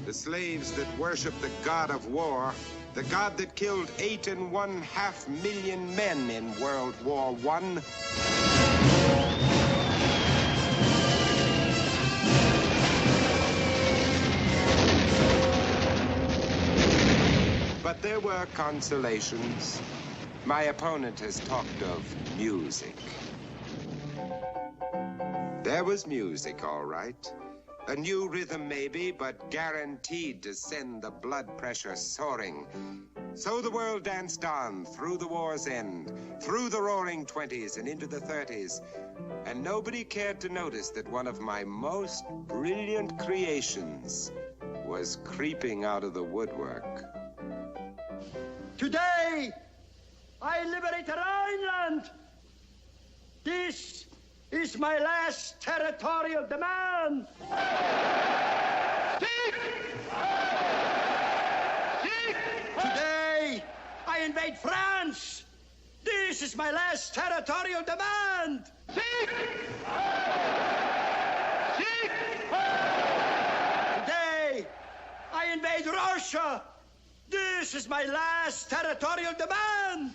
The slaves that worship the god of war, the god that killed 8.5 million men in World War I. But there were consolations. My opponent has talked of music. There was music, all right. A new rhythm, maybe, but guaranteed to send the blood pressure soaring. So the world danced on through the war's end, through the roaring 20s and into the 30s. And nobody cared to notice that one of my most brilliant creations was creeping out of the woodwork. Today, I liberated Ireland. This is my last territorial demand. Today, I invade France. This is my last territorial demand. Today, I invade Russia. This is my last territorial demand.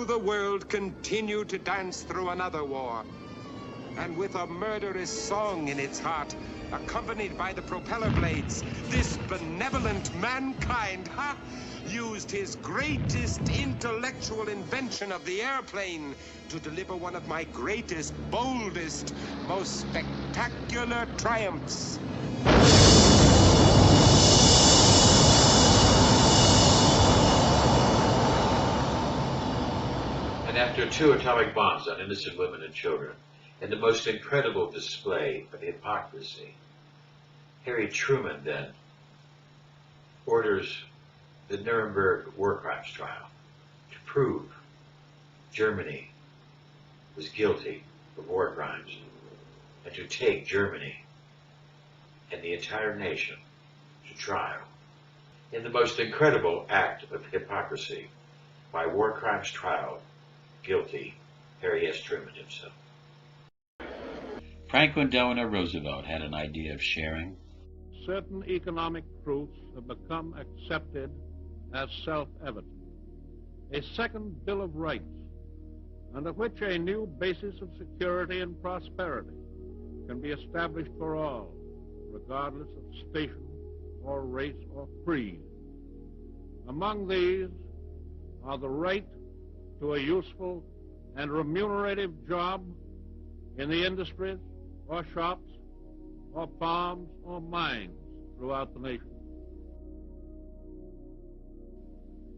The world continued to dance through another war, and with a murderous song in its heart, accompanied by the propeller blades, this benevolent mankind, used his greatest intellectual invention of the airplane to deliver one of my greatest, boldest, most spectacular triumphs. And after 2 atomic bombs on innocent women and children, in the most incredible display of hypocrisy, Harry Truman then orders the Nuremberg war crimes trial to prove Germany was guilty of war crimes. and to take Germany and the entire nation to trial in the most incredible act of hypocrisy by war crimes trial guilty Harry S. Truman himself. Franklin Delano Roosevelt had an idea of sharing. Certain economic truths have become accepted as self-evident. A second Bill of Rights, under which a new basis of security and prosperity can be established for all, regardless of station or race or creed. Among these are the right to a useful and remunerative job in the industries or shops or farms or mines throughout the nation.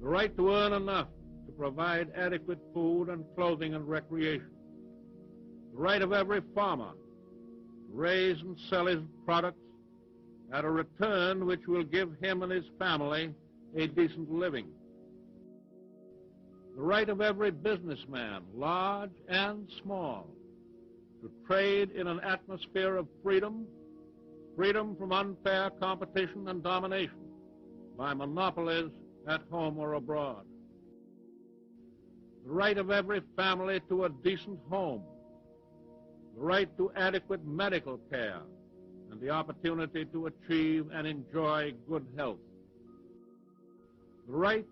The right to earn enough to provide adequate food and clothing and recreation. The right of every farmer to raise and sell his products at a return which will give him and his family a decent living. The right of every businessman, large and small, to trade in an atmosphere of freedom, freedom from unfair competition and domination by monopolies at home or abroad. The right of every family to a decent home, the right to adequate medical care, and the opportunity to achieve and enjoy good health. The right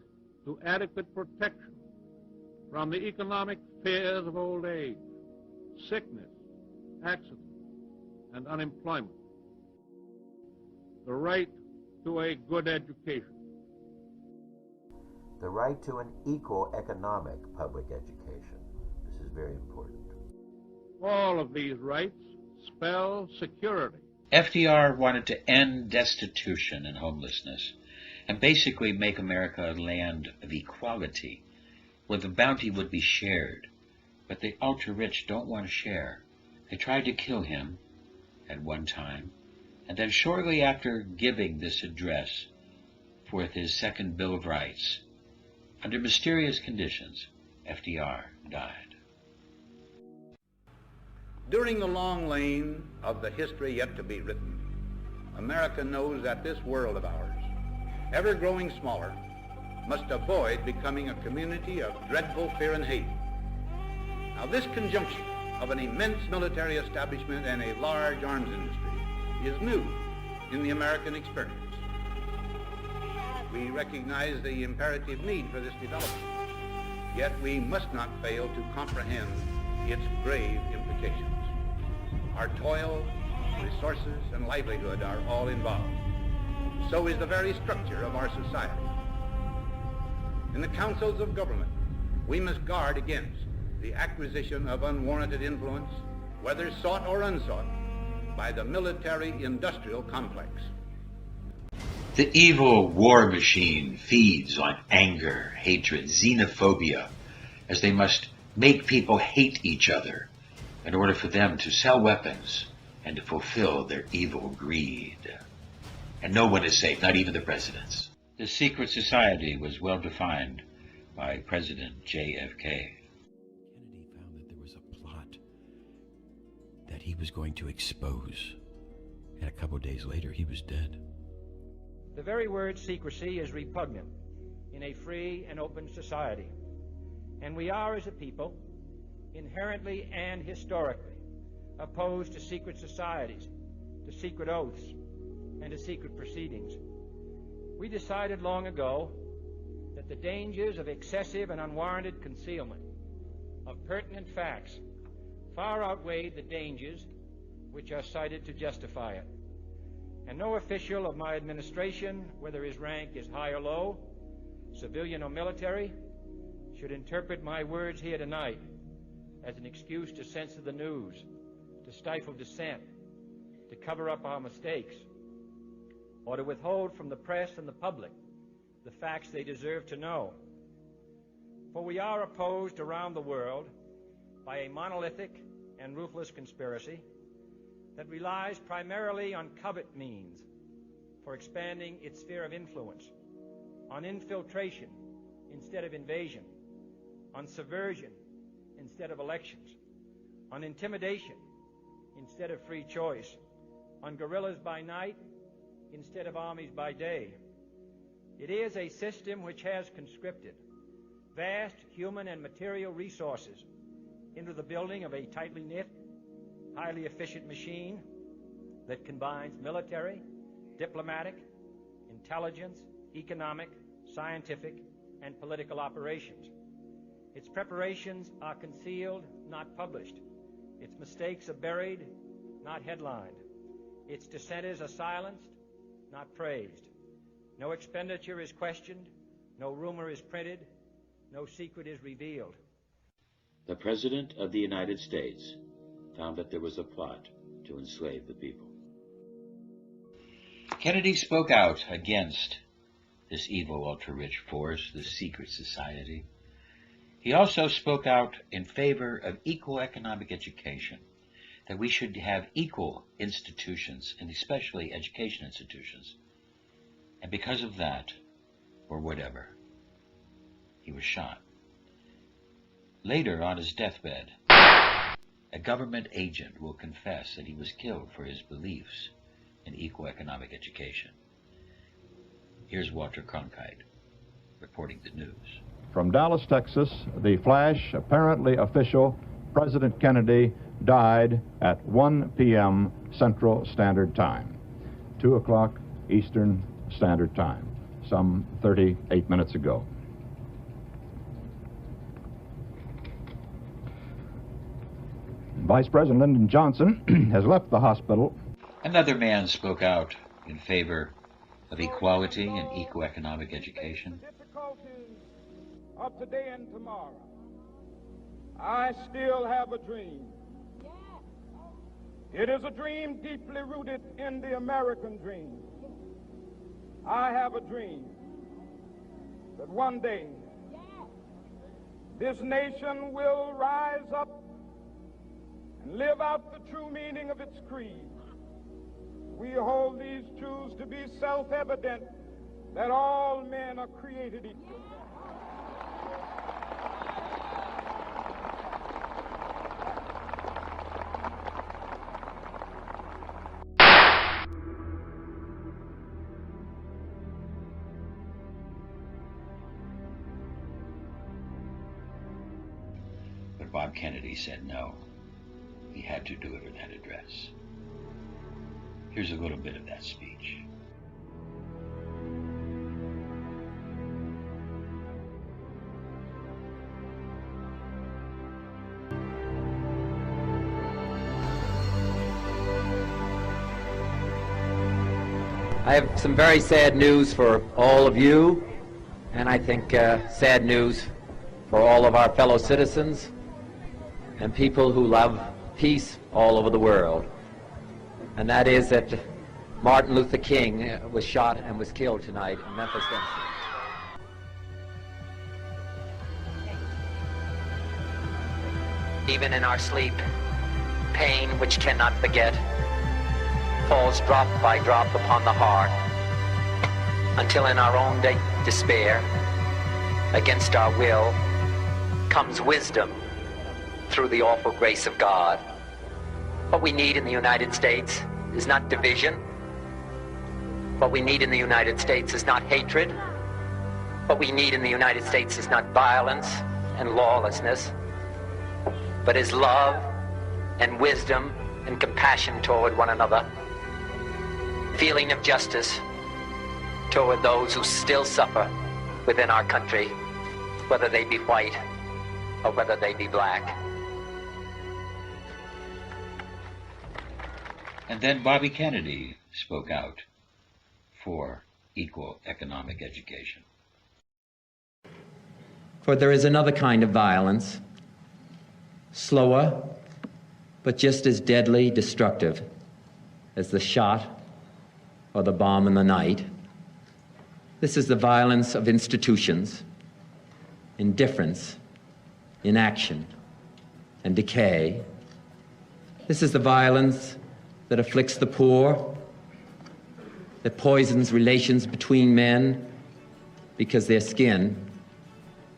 to adequate protection from the economic fears of old age, sickness, accident, and unemployment. The right to a good education. The right to an equal economic public education. This is very important. All of these rights spell security. FDR wanted to end destitution and homelessness and basically make America a land of equality where the bounty would be shared. But the ultra-rich don't want to share. They tried to kill him at one time, and then shortly after giving this address for his second Bill of Rights, under mysterious conditions, FDR died. During the long lane of the history yet to be written, America knows that this world of ours, ever growing smaller, must avoid becoming a community of dreadful fear and hate. Now, this conjunction of an immense military establishment and a large arms industry is new in the American experience. We recognize the imperative need for this development, yet we must not fail to comprehend its grave implications. Our toil, resources, and livelihood are all involved. So is the very structure of our society. In the councils of government, we must guard against the acquisition of unwarranted influence, whether sought or unsought, by the military-industrial complex. The evil war machine feeds on anger, hatred, xenophobia, as they must make people hate each other in order for them to sell weapons and to fulfill their evil greed. And no one is safe, not even the presidents. The secret society was well defined by President JFK. Kennedy found that there was a plot that he was going to expose. And a couple of days later, he was dead. The very word secrecy is repugnant in a free and open society. And we are, as a people, inherently and historically opposed to secret societies, to secret oaths, and to secret proceedings. We decided long ago that the dangers of excessive and unwarranted concealment of pertinent facts far outweighed the dangers which are cited to justify it. And no official of my administration, whether his rank is high or low, civilian or military, should interpret my words here tonight as an excuse to censor the news, to stifle dissent, to cover up our mistakes, or to withhold from the press and the public the facts they deserve to know. For we are opposed around the world by a monolithic and ruthless conspiracy that relies primarily on covert means for expanding its sphere of influence, on infiltration instead of invasion, on subversion instead of elections, on intimidation instead of free choice, on guerrillas by night instead of armies by day. It is a system which has conscripted vast human and material resources into the building of a tightly knit, highly efficient machine that combines military, diplomatic, intelligence, economic, scientific, and political operations. Its preparations are concealed, not published. Its mistakes are buried, not headlined. Its dissenters are silenced, not praised. No expenditure is questioned, no rumor is printed, no secret is revealed. The President of the United States found that there was a plot to enslave the people. Kennedy spoke out against this evil ultra-rich force, this secret society. He also spoke out in favor of equal economic education, that we should have equal institutions, and especially education institutions. And because of that, or whatever, he was shot. Later, on his deathbed, a government agent will confess that he was killed for his beliefs in equal economic education. Here's Walter Cronkite reporting the news. From Dallas, Texas, the flash, apparently official, President Kennedy died at 1 p.m. Central Standard Time, 2 o'clock Eastern Standard Time, some 38 minutes ago. Vice President Lyndon Johnson has left the hospital. Another man spoke out in favor of equality and equal economic education. Of today and tomorrow, I still have a dream. It is a dream deeply rooted in the American dream. I have a dream that one day this nation will rise up and live out the true meaning of its creed. We hold these truths to be self-evident, that all men are created equal. But Bob Kennedy said no. He had to deliver that address. Here's a little bit of that speech. I have some very sad news for all of you, and I think sad news for all of our fellow citizens and people who love peace all over the world. And that is that Martin Luther King was shot and was killed tonight in Memphis, Tennessee. Even in our sleep, pain which cannot forget falls drop by drop upon the heart, until in our own despair, against our will, comes wisdom through the awful grace of God. What we need in the United States is not division. What we need in the United States is not hatred. What we need in the United States is not violence and lawlessness, but is love and wisdom and compassion toward one another, feeling of justice toward those who still suffer within our country, whether they be white or whether they be black. And then Bobby Kennedy spoke out for equal economic education. For there is another kind of violence, slower, but just as deadly destructive as the shot or the bomb in the night. This is the violence of institutions, indifference, inaction, and decay. This is the violence that afflicts the poor, that poisons relations between men because their skin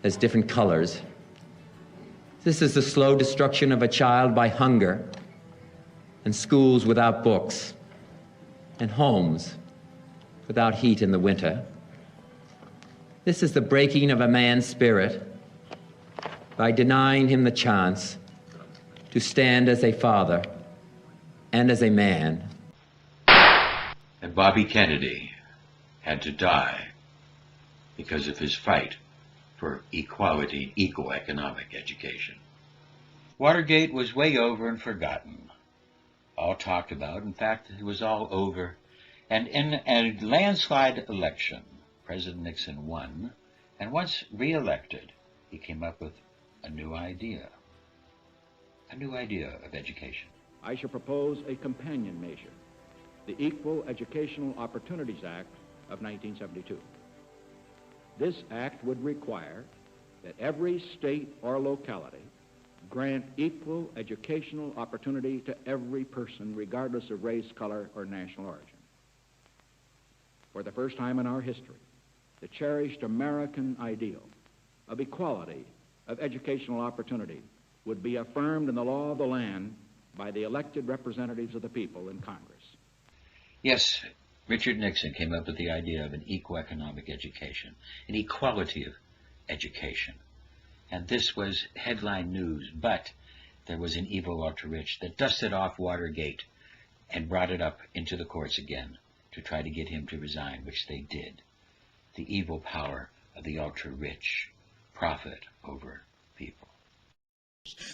has different colors. This is the slow destruction of a child by hunger, and schools without books, and homes without heat in the winter. This is the breaking of a man's spirit by denying him the chance to stand as a father and as a man. And Bobby Kennedy had to die because of his fight for equality and equal economic education. Watergate was way over and forgotten. All talked about. In fact, it was all over. And in a landslide election, President Nixon won, and once re-elected, he came up with a new idea of education. I shall propose a companion measure, the Equal Educational Opportunities Act of 1972. This act would require that every state or locality grant equal educational opportunity to every person, regardless of race, color, or national origin. For the first time in our history, the cherished American ideal of equality of educational opportunity would be affirmed in the law of the land by the elected representatives of the people in Congress. Yes, Richard Nixon came up with the idea of an equal economic education, an equality of education. And this was headline news, but there was an evil ultra-rich that dusted off Watergate and brought it up into the courts again to try to get him to resign, which they did. The evil power of the ultra-rich, profit over people.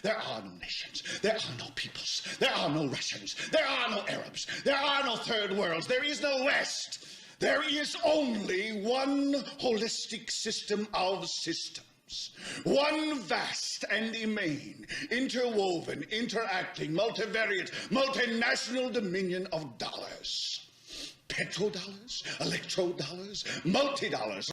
There are no nations, there are no peoples, there are no Russians, there are no Arabs, there are no third worlds, there is no West. There is only one holistic system of systems. One vast and immane, interwoven, interacting, multivariate, multinational dominion of dollars. Petrodollars, electrodollars, multi-dollars.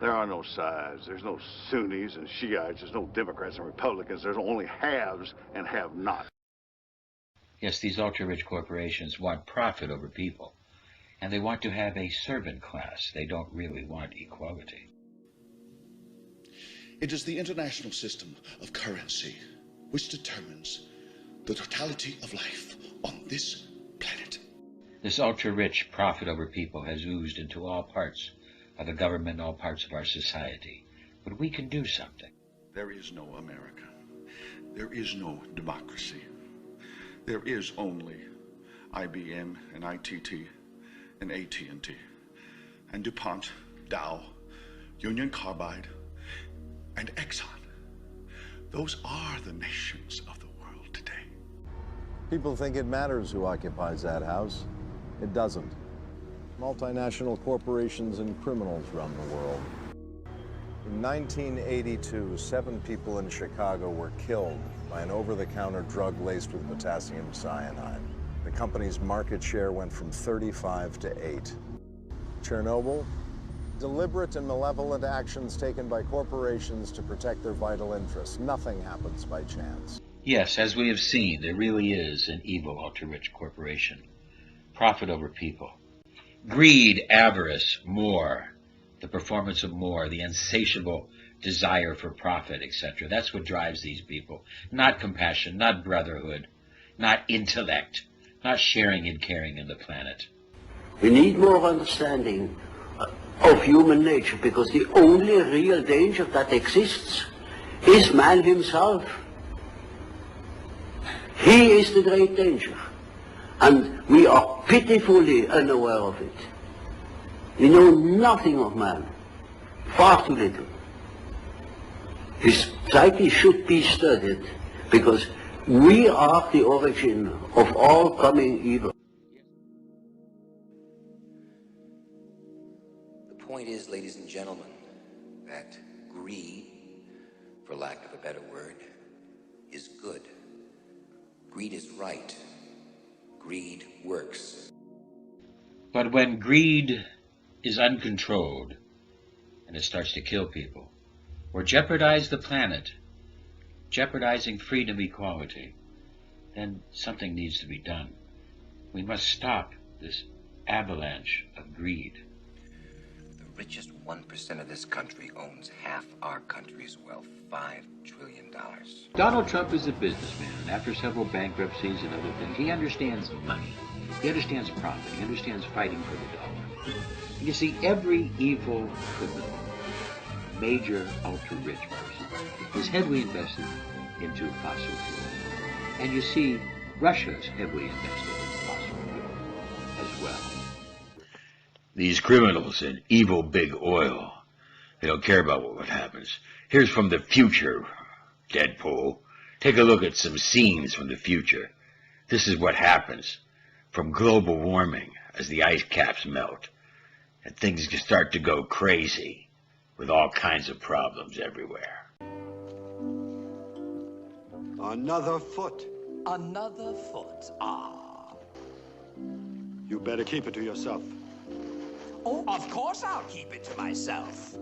There are no sides. There's no Sunnis and Shiites. There's no Democrats and Republicans. There's only haves and have-nots. Yes, these ultra-rich corporations want profit over people, and they want to have a servant class. They don't really want equality. It is the international system of currency which determines the totality of life on this planet. This ultra-rich profit over people has oozed into all parts of the government, all parts of our society. But we can do something. There is no America. There is no democracy. There is only IBM and ITT and AT&T and DuPont, Dow, Union Carbide, and Exxon. Those are the nations of the world today. People think it matters who occupies that house. It doesn't. Multinational corporations and criminals run the world. In 1982, 7 people in Chicago were killed by an over-the-counter drug laced with potassium cyanide. The company's market share went from 35 to 8. Chernobyl? Deliberate and malevolent actions taken by corporations to protect their vital interests. Nothing happens by chance. Yes, as we have seen, there really is an evil ultra-rich corporation. Profit over people. Greed, avarice, more. The performance of more, the insatiable desire for profit, etc. That's what drives these people. Not compassion, not brotherhood, not intellect, not sharing and caring in the planet. We need more understanding of human nature, because the only real danger that exists is man himself. He is the great danger, and we are pitifully unaware of it. We know nothing of man, far too little. His psyche should be studied, because we are the origin of all coming evil. The point is, ladies and gentlemen, that greed, for lack of a better word, is good. Greed is right. Greed works. But when greed is uncontrolled and it starts to kill people or jeopardize the planet, jeopardizing freedom, equality, then something needs to be done. We must stop this avalanche of greed. The richest 1% of this country owns half our country's wealth, $5 trillion. Donald Trump is a businessman, and after several bankruptcies and other things, he understands money. He understands profit. He understands fighting for the dollar. And you see, every evil criminal, major ultra-rich person, is heavily invested into fossil fuel. And you see, Russia's heavily invested in fossil fuel as well. These criminals and evil big oil, they don't care about what happens. Here's from the future, Deadpool. Take a look at some scenes from the future. This is what happens from global warming as the ice caps melt. And things can start to go crazy with all kinds of problems everywhere. Another foot. Another foot, ah. You better keep it to yourself. Oh, of course I'll keep it to myself.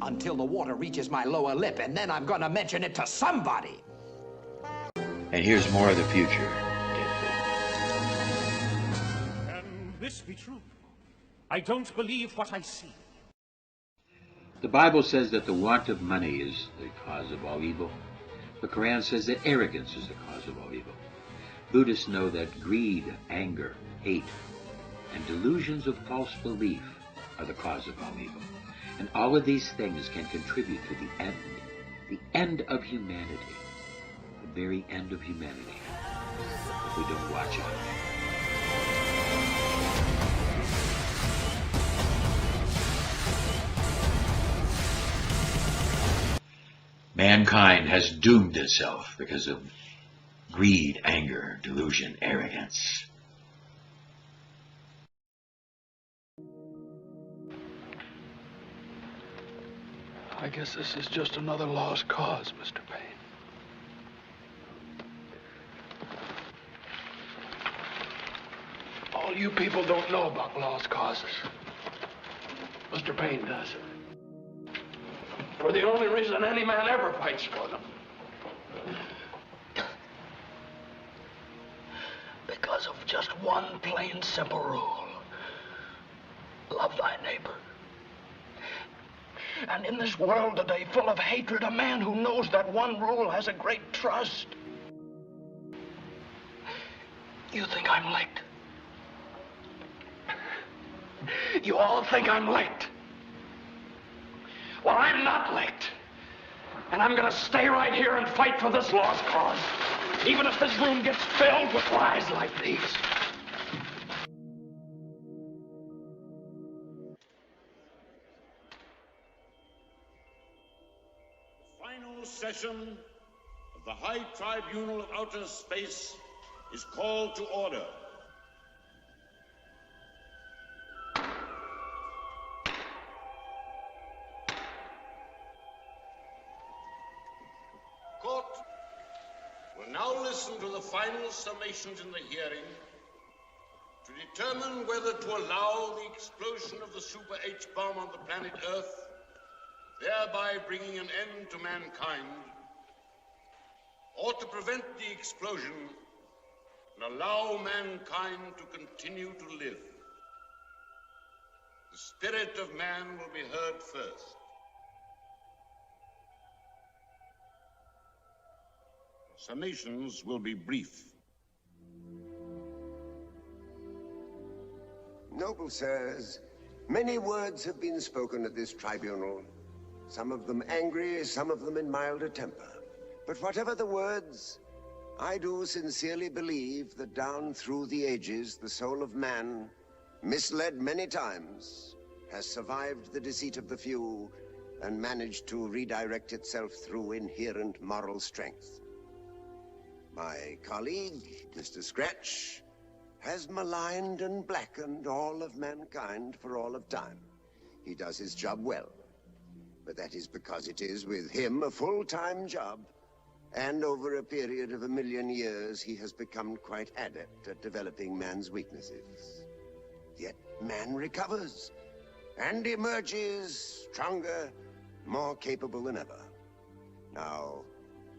Until the water reaches my lower lip, and then I'm gonna mention it to somebody. And here's more of the future, Can this be true? I don't believe what I see. The Bible says that the want of money is the cause of all evil. The Quran says that arrogance is the cause of all evil. Buddhists know that greed, anger, hate, and delusions of false belief are the cause of all evil. And all of these things can contribute to the end of humanity, the very end of humanity, if we don't watch out. Mankind has doomed itself because of greed, anger, delusion, arrogance. I guess this is just another lost cause, Mr. Payne. All you people don't know about lost causes. Mr. Payne does. For the only reason any man ever fights for them. Because of just one plain, simple rule. Love thy neighbor. And in this world today full of hatred, a man who knows that one rule has a great trust. You think I'm licked? You all think I'm licked. Well, I'm not licked. And I'm gonna stay right here and fight for this lost cause. Even if this room gets filled with lies like these. Final session of the High Tribunal of Outer Space is called to order. Court will now listen to the final summations in the hearing to determine whether to allow the explosion of the Super H bomb on the planet Earth, thereby bringing an end to mankind, or to prevent the explosion and allow mankind to continue to live. The spirit of man will be heard first. Summations will be brief. Noble sirs, many words have been spoken at this tribunal. Some of them angry, some of them in milder temper. But whatever the words, I do sincerely believe that down through the ages, the soul of man, misled many times, has survived the deceit of the few and managed to redirect itself through inherent moral strength. My colleague, Mr. Scratch, has maligned and blackened all of mankind for all of time. He does his job well. But that is because it is, with him, a full-time job. And over a period of 1,000,000 years, he has become quite adept at developing man's weaknesses. Yet man recovers and emerges stronger, more capable than ever. Now,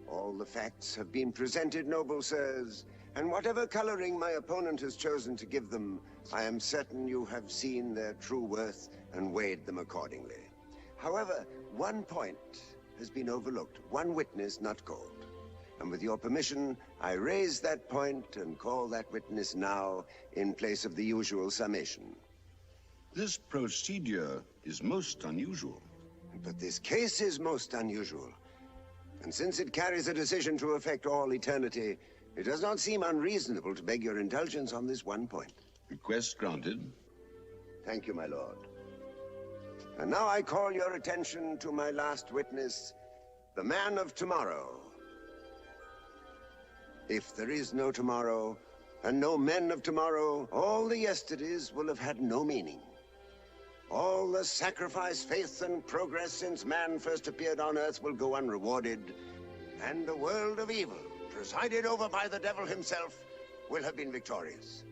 all the facts have been presented, noble sirs, And whatever coloring my opponent has chosen to give them, I am certain you have seen their true worth and weighed them accordingly. However, one point has been overlooked, one witness not called. And with your permission, I raise that point and call that witness now in place of the usual summation. This procedure is most unusual. But this case is most unusual. And since it carries a decision to affect all eternity, it does not seem unreasonable to beg your indulgence on this one point. Request granted. Thank you, my lord. And now I call your attention to my last witness, the man of tomorrow. If there is no tomorrow, and no men of tomorrow, all the yesterdays will have had no meaning. All the sacrifice, faith, and progress since man first appeared on Earth will go unrewarded, and a world of evil, presided over by the devil himself, will have been victorious.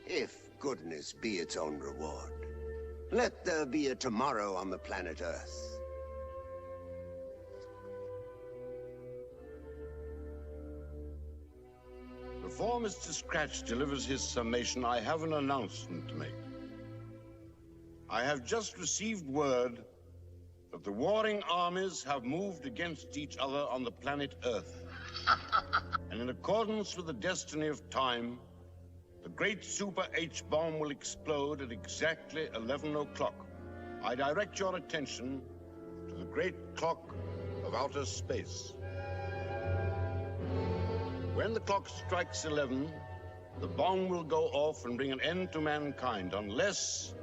If goodness be its own reward, let there be a tomorrow on the planet Earth. Before Mr. Scratch delivers his summation, I have an announcement to make. I have just received word that the warring armies have moved against each other on the planet Earth. And in accordance with the destiny of time, the great Super H-bomb will explode at exactly 11 o'clock. I direct your attention to the great clock of outer space. When the clock strikes 11, the bomb will go off and bring an end to mankind, unless,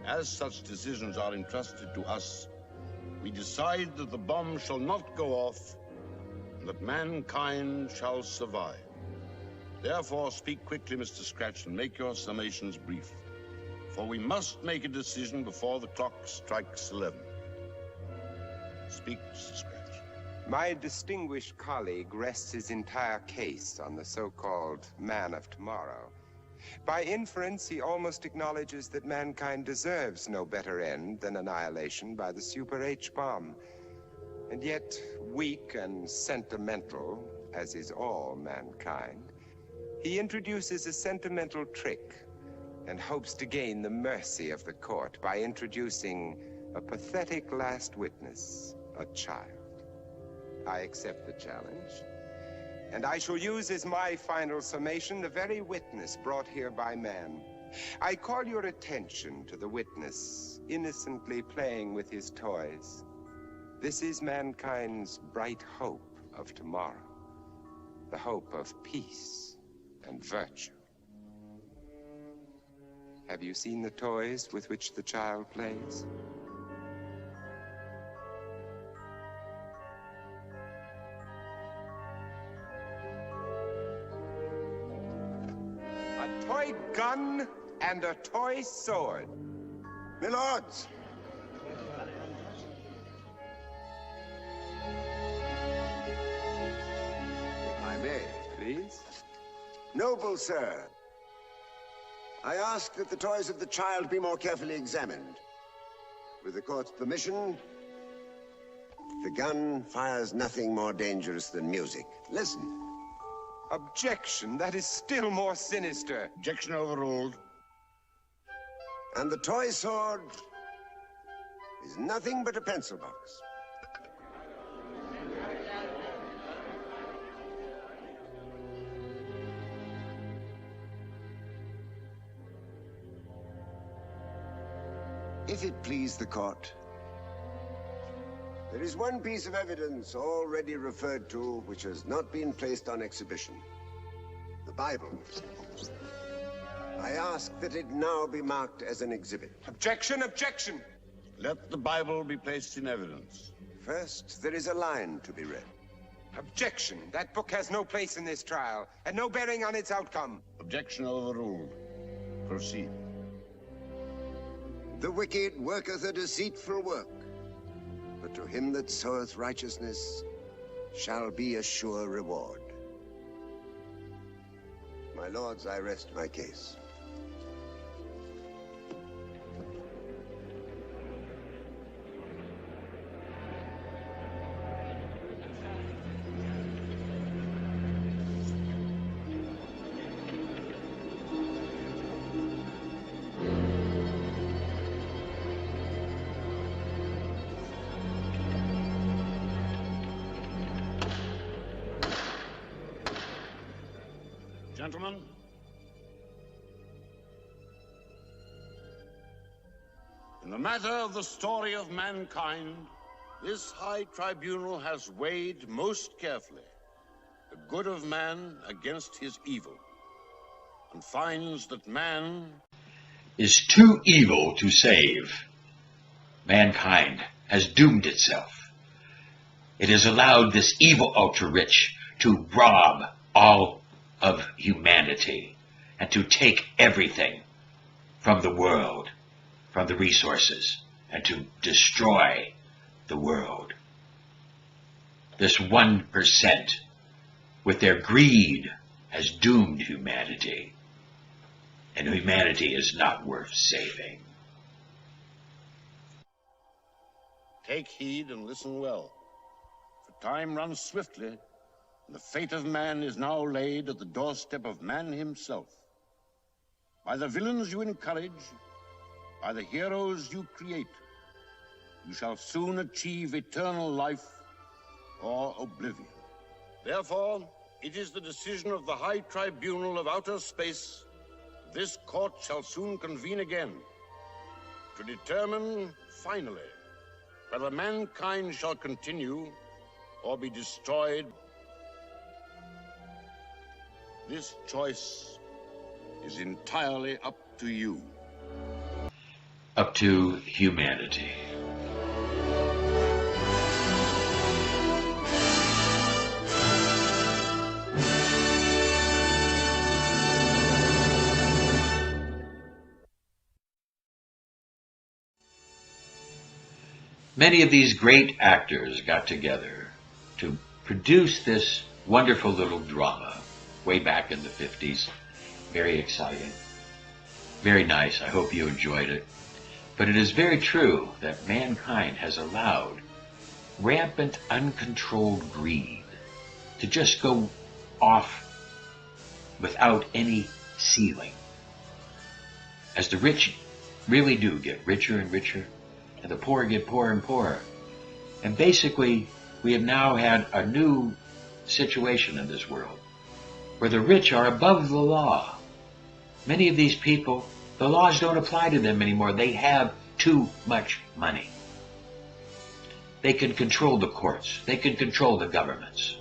as such decisions are entrusted to us, we decide that the bomb shall not go off and that mankind shall survive. Therefore, speak quickly, Mr. Scratch, and make your summations brief. For we must make a decision before the clock strikes 11. Speak, Mr. Scratch. My distinguished colleague rests his entire case on the so-called man of tomorrow. By inference, he almost acknowledges that mankind deserves no better end than annihilation by the Super H-bomb. And yet, weak and sentimental, as is all mankind, he introduces a sentimental trick and hopes to gain the mercy of the court by introducing a pathetic last witness, a child. I accept the challenge, and I shall use as my final summation the very witness brought here by man. I call your attention to the witness innocently playing with his toys. This is mankind's bright hope of tomorrow, the hope of peace and virtue. Have you seen the toys with which the child plays? A toy gun and a toy sword. My lords! If I may, please. Noble sir, I ask that the toys of the child be more carefully examined. With the court's permission, the gun fires nothing more dangerous than music. Listen. Objection, that is still more sinister. Objection overruled. And the toy sword is nothing but a pencil box. If it please the court, there is one piece of evidence already referred to which has not been placed on exhibition. The Bible. I ask that it now be marked as an exhibit. Objection, objection! Let the Bible be placed in evidence. First, there is a line to be read. Objection! That book has no place in this trial, and no bearing on its outcome. Objection overruled. Proceed. The wicked worketh a deceitful work, but to him that soweth righteousness shall be a sure reward. My lords, I rest my case. Gentlemen, in the matter of the story of mankind, this high tribunal has weighed most carefully the good of man against his evil, and finds that man is too evil to save. Mankind has doomed itself. It has allowed this evil ultra-rich to rob all of humanity and to take everything from the world, from the resources, and to destroy the world. This 1%, with their greed, has doomed humanity, and humanity is not worth saving. take heed and listen well. For time runs swiftly, and the fate of man is now laid at the doorstep of man himself. By the villains you encourage, by the heroes you create, you shall soon achieve eternal life or oblivion. Therefore, it is the decision of the High Tribunal of Outer Space. This court shall soon convene again to determine, finally, whether mankind shall continue or be destroyed. This choice is entirely up to you. Up to humanity. Many of these great actors got together to produce this wonderful little drama way back in the 50s. Very exciting. Very nice. I hope you enjoyed it. But it is very true that mankind has allowed rampant, uncontrolled greed to just go off without any ceiling. As the rich really do get richer and richer, and the poor get poorer and poorer. And basically, we have now had a new situation in this world, where the rich are above the law. Many of these people, the laws don't apply to them anymore. They have too much money. They can control the courts. They can control the governments.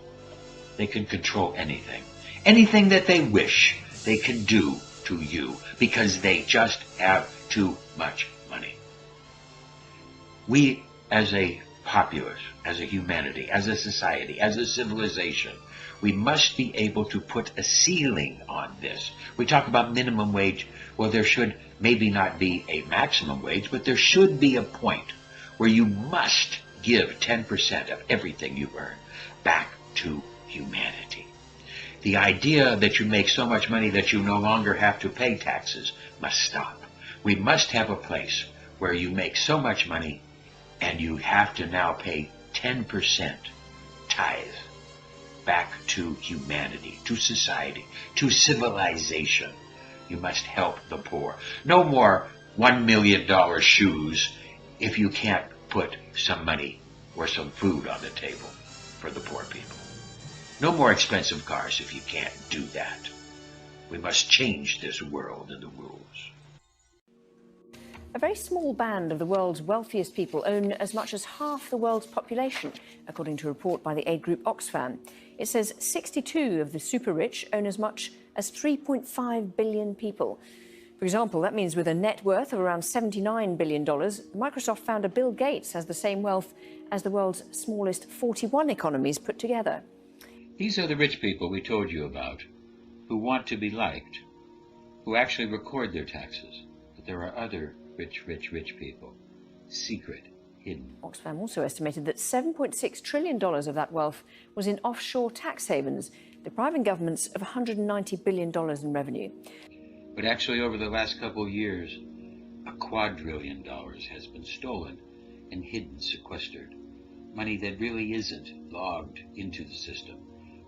They can control anything. Anything that they wish, they can do to you, because they just have too much money. We, as a populace, as a humanity, as a society, as a civilization, we must be able to put a ceiling on this. We talk about minimum wage. Well, there should maybe not be a maximum wage, but there should be a point where you must give 10% of everything you earn back to humanity. The idea that you make so much money that you no longer have to pay taxes must stop. We must have a place where you make so much money and you have to now pay 10% tithe back to humanity, to society, to civilization. You must help the poor. No more $1 million shoes if you can't put some money or some food on the table for the poor people. No more expensive cars if you can't do that. We must change this world and the rules. A very small band of the world's wealthiest people own as much as half the world's population, according to a report by the aid group Oxfam. It says 62 of the super-rich own as much as 3.5 billion people. For example, that means with a net worth of around $79 billion, Microsoft founder Bill Gates has the same wealth as the world's smallest 41 economies put together. These are the rich people we told you about, who want to be liked, who actually record their taxes. But there are other rich people, secret, hidden. Oxfam also estimated that $7.6 trillion of that wealth was in offshore tax havens, depriving governments of $190 billion in revenue. But actually, over the last couple of years, $1 quadrillion has been stolen and hidden, sequestered. Money that really isn't logged into the system,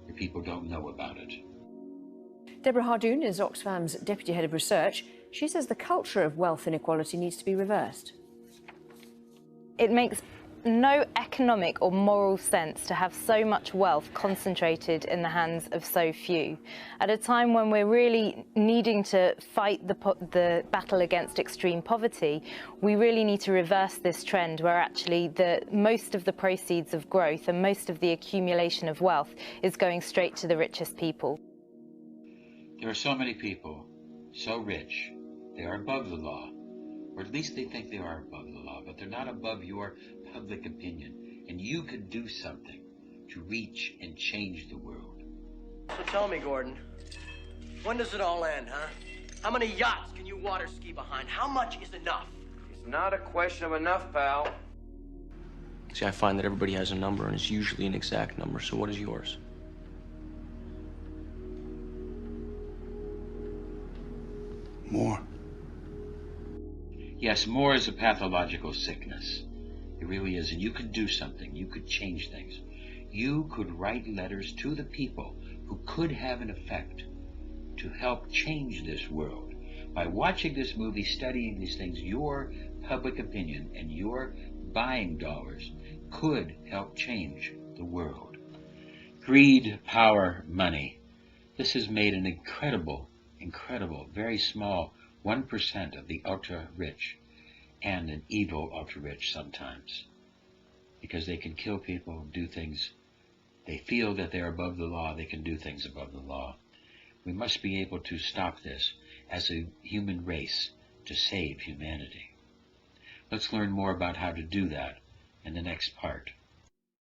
where people don't know about it. Deborah Hardoon is Oxfam's deputy head of research. She says the culture of wealth inequality needs to be reversed. It makes no economic or moral sense to have so much wealth concentrated in the hands of so few. At a time when we're really needing to fight the battle against extreme poverty, we really need to reverse this trend where actually most of the proceeds of growth and most of the accumulation of wealth is going straight to the richest people. There are so many people so rich, they are above the law, or at least they think they are above the law, but they're not above your public opinion, and you could do something to reach and change the world. So tell me, Gordon, when does it all end, huh? How many yachts can you water ski behind? How much is enough? It's not a question of enough, pal. See, I find that everybody has a number, and it's usually an exact number, so what is yours? More. Yes, more is a pathological sickness. It really is, and you could do something. You could change things. You could write letters to the people who could have an effect to help change this world. By watching this movie, studying these things, your public opinion and your buying dollars could help change the world. Greed, power, money. This has made an incredible, very small 1% of the ultra-rich and an evil ultra-rich sometimes. Because they can kill people, do things. They feel that they're above the law. They can do things above the law. We must be able to stop this as a human race to save humanity. Let's learn more about how to do that in the next part.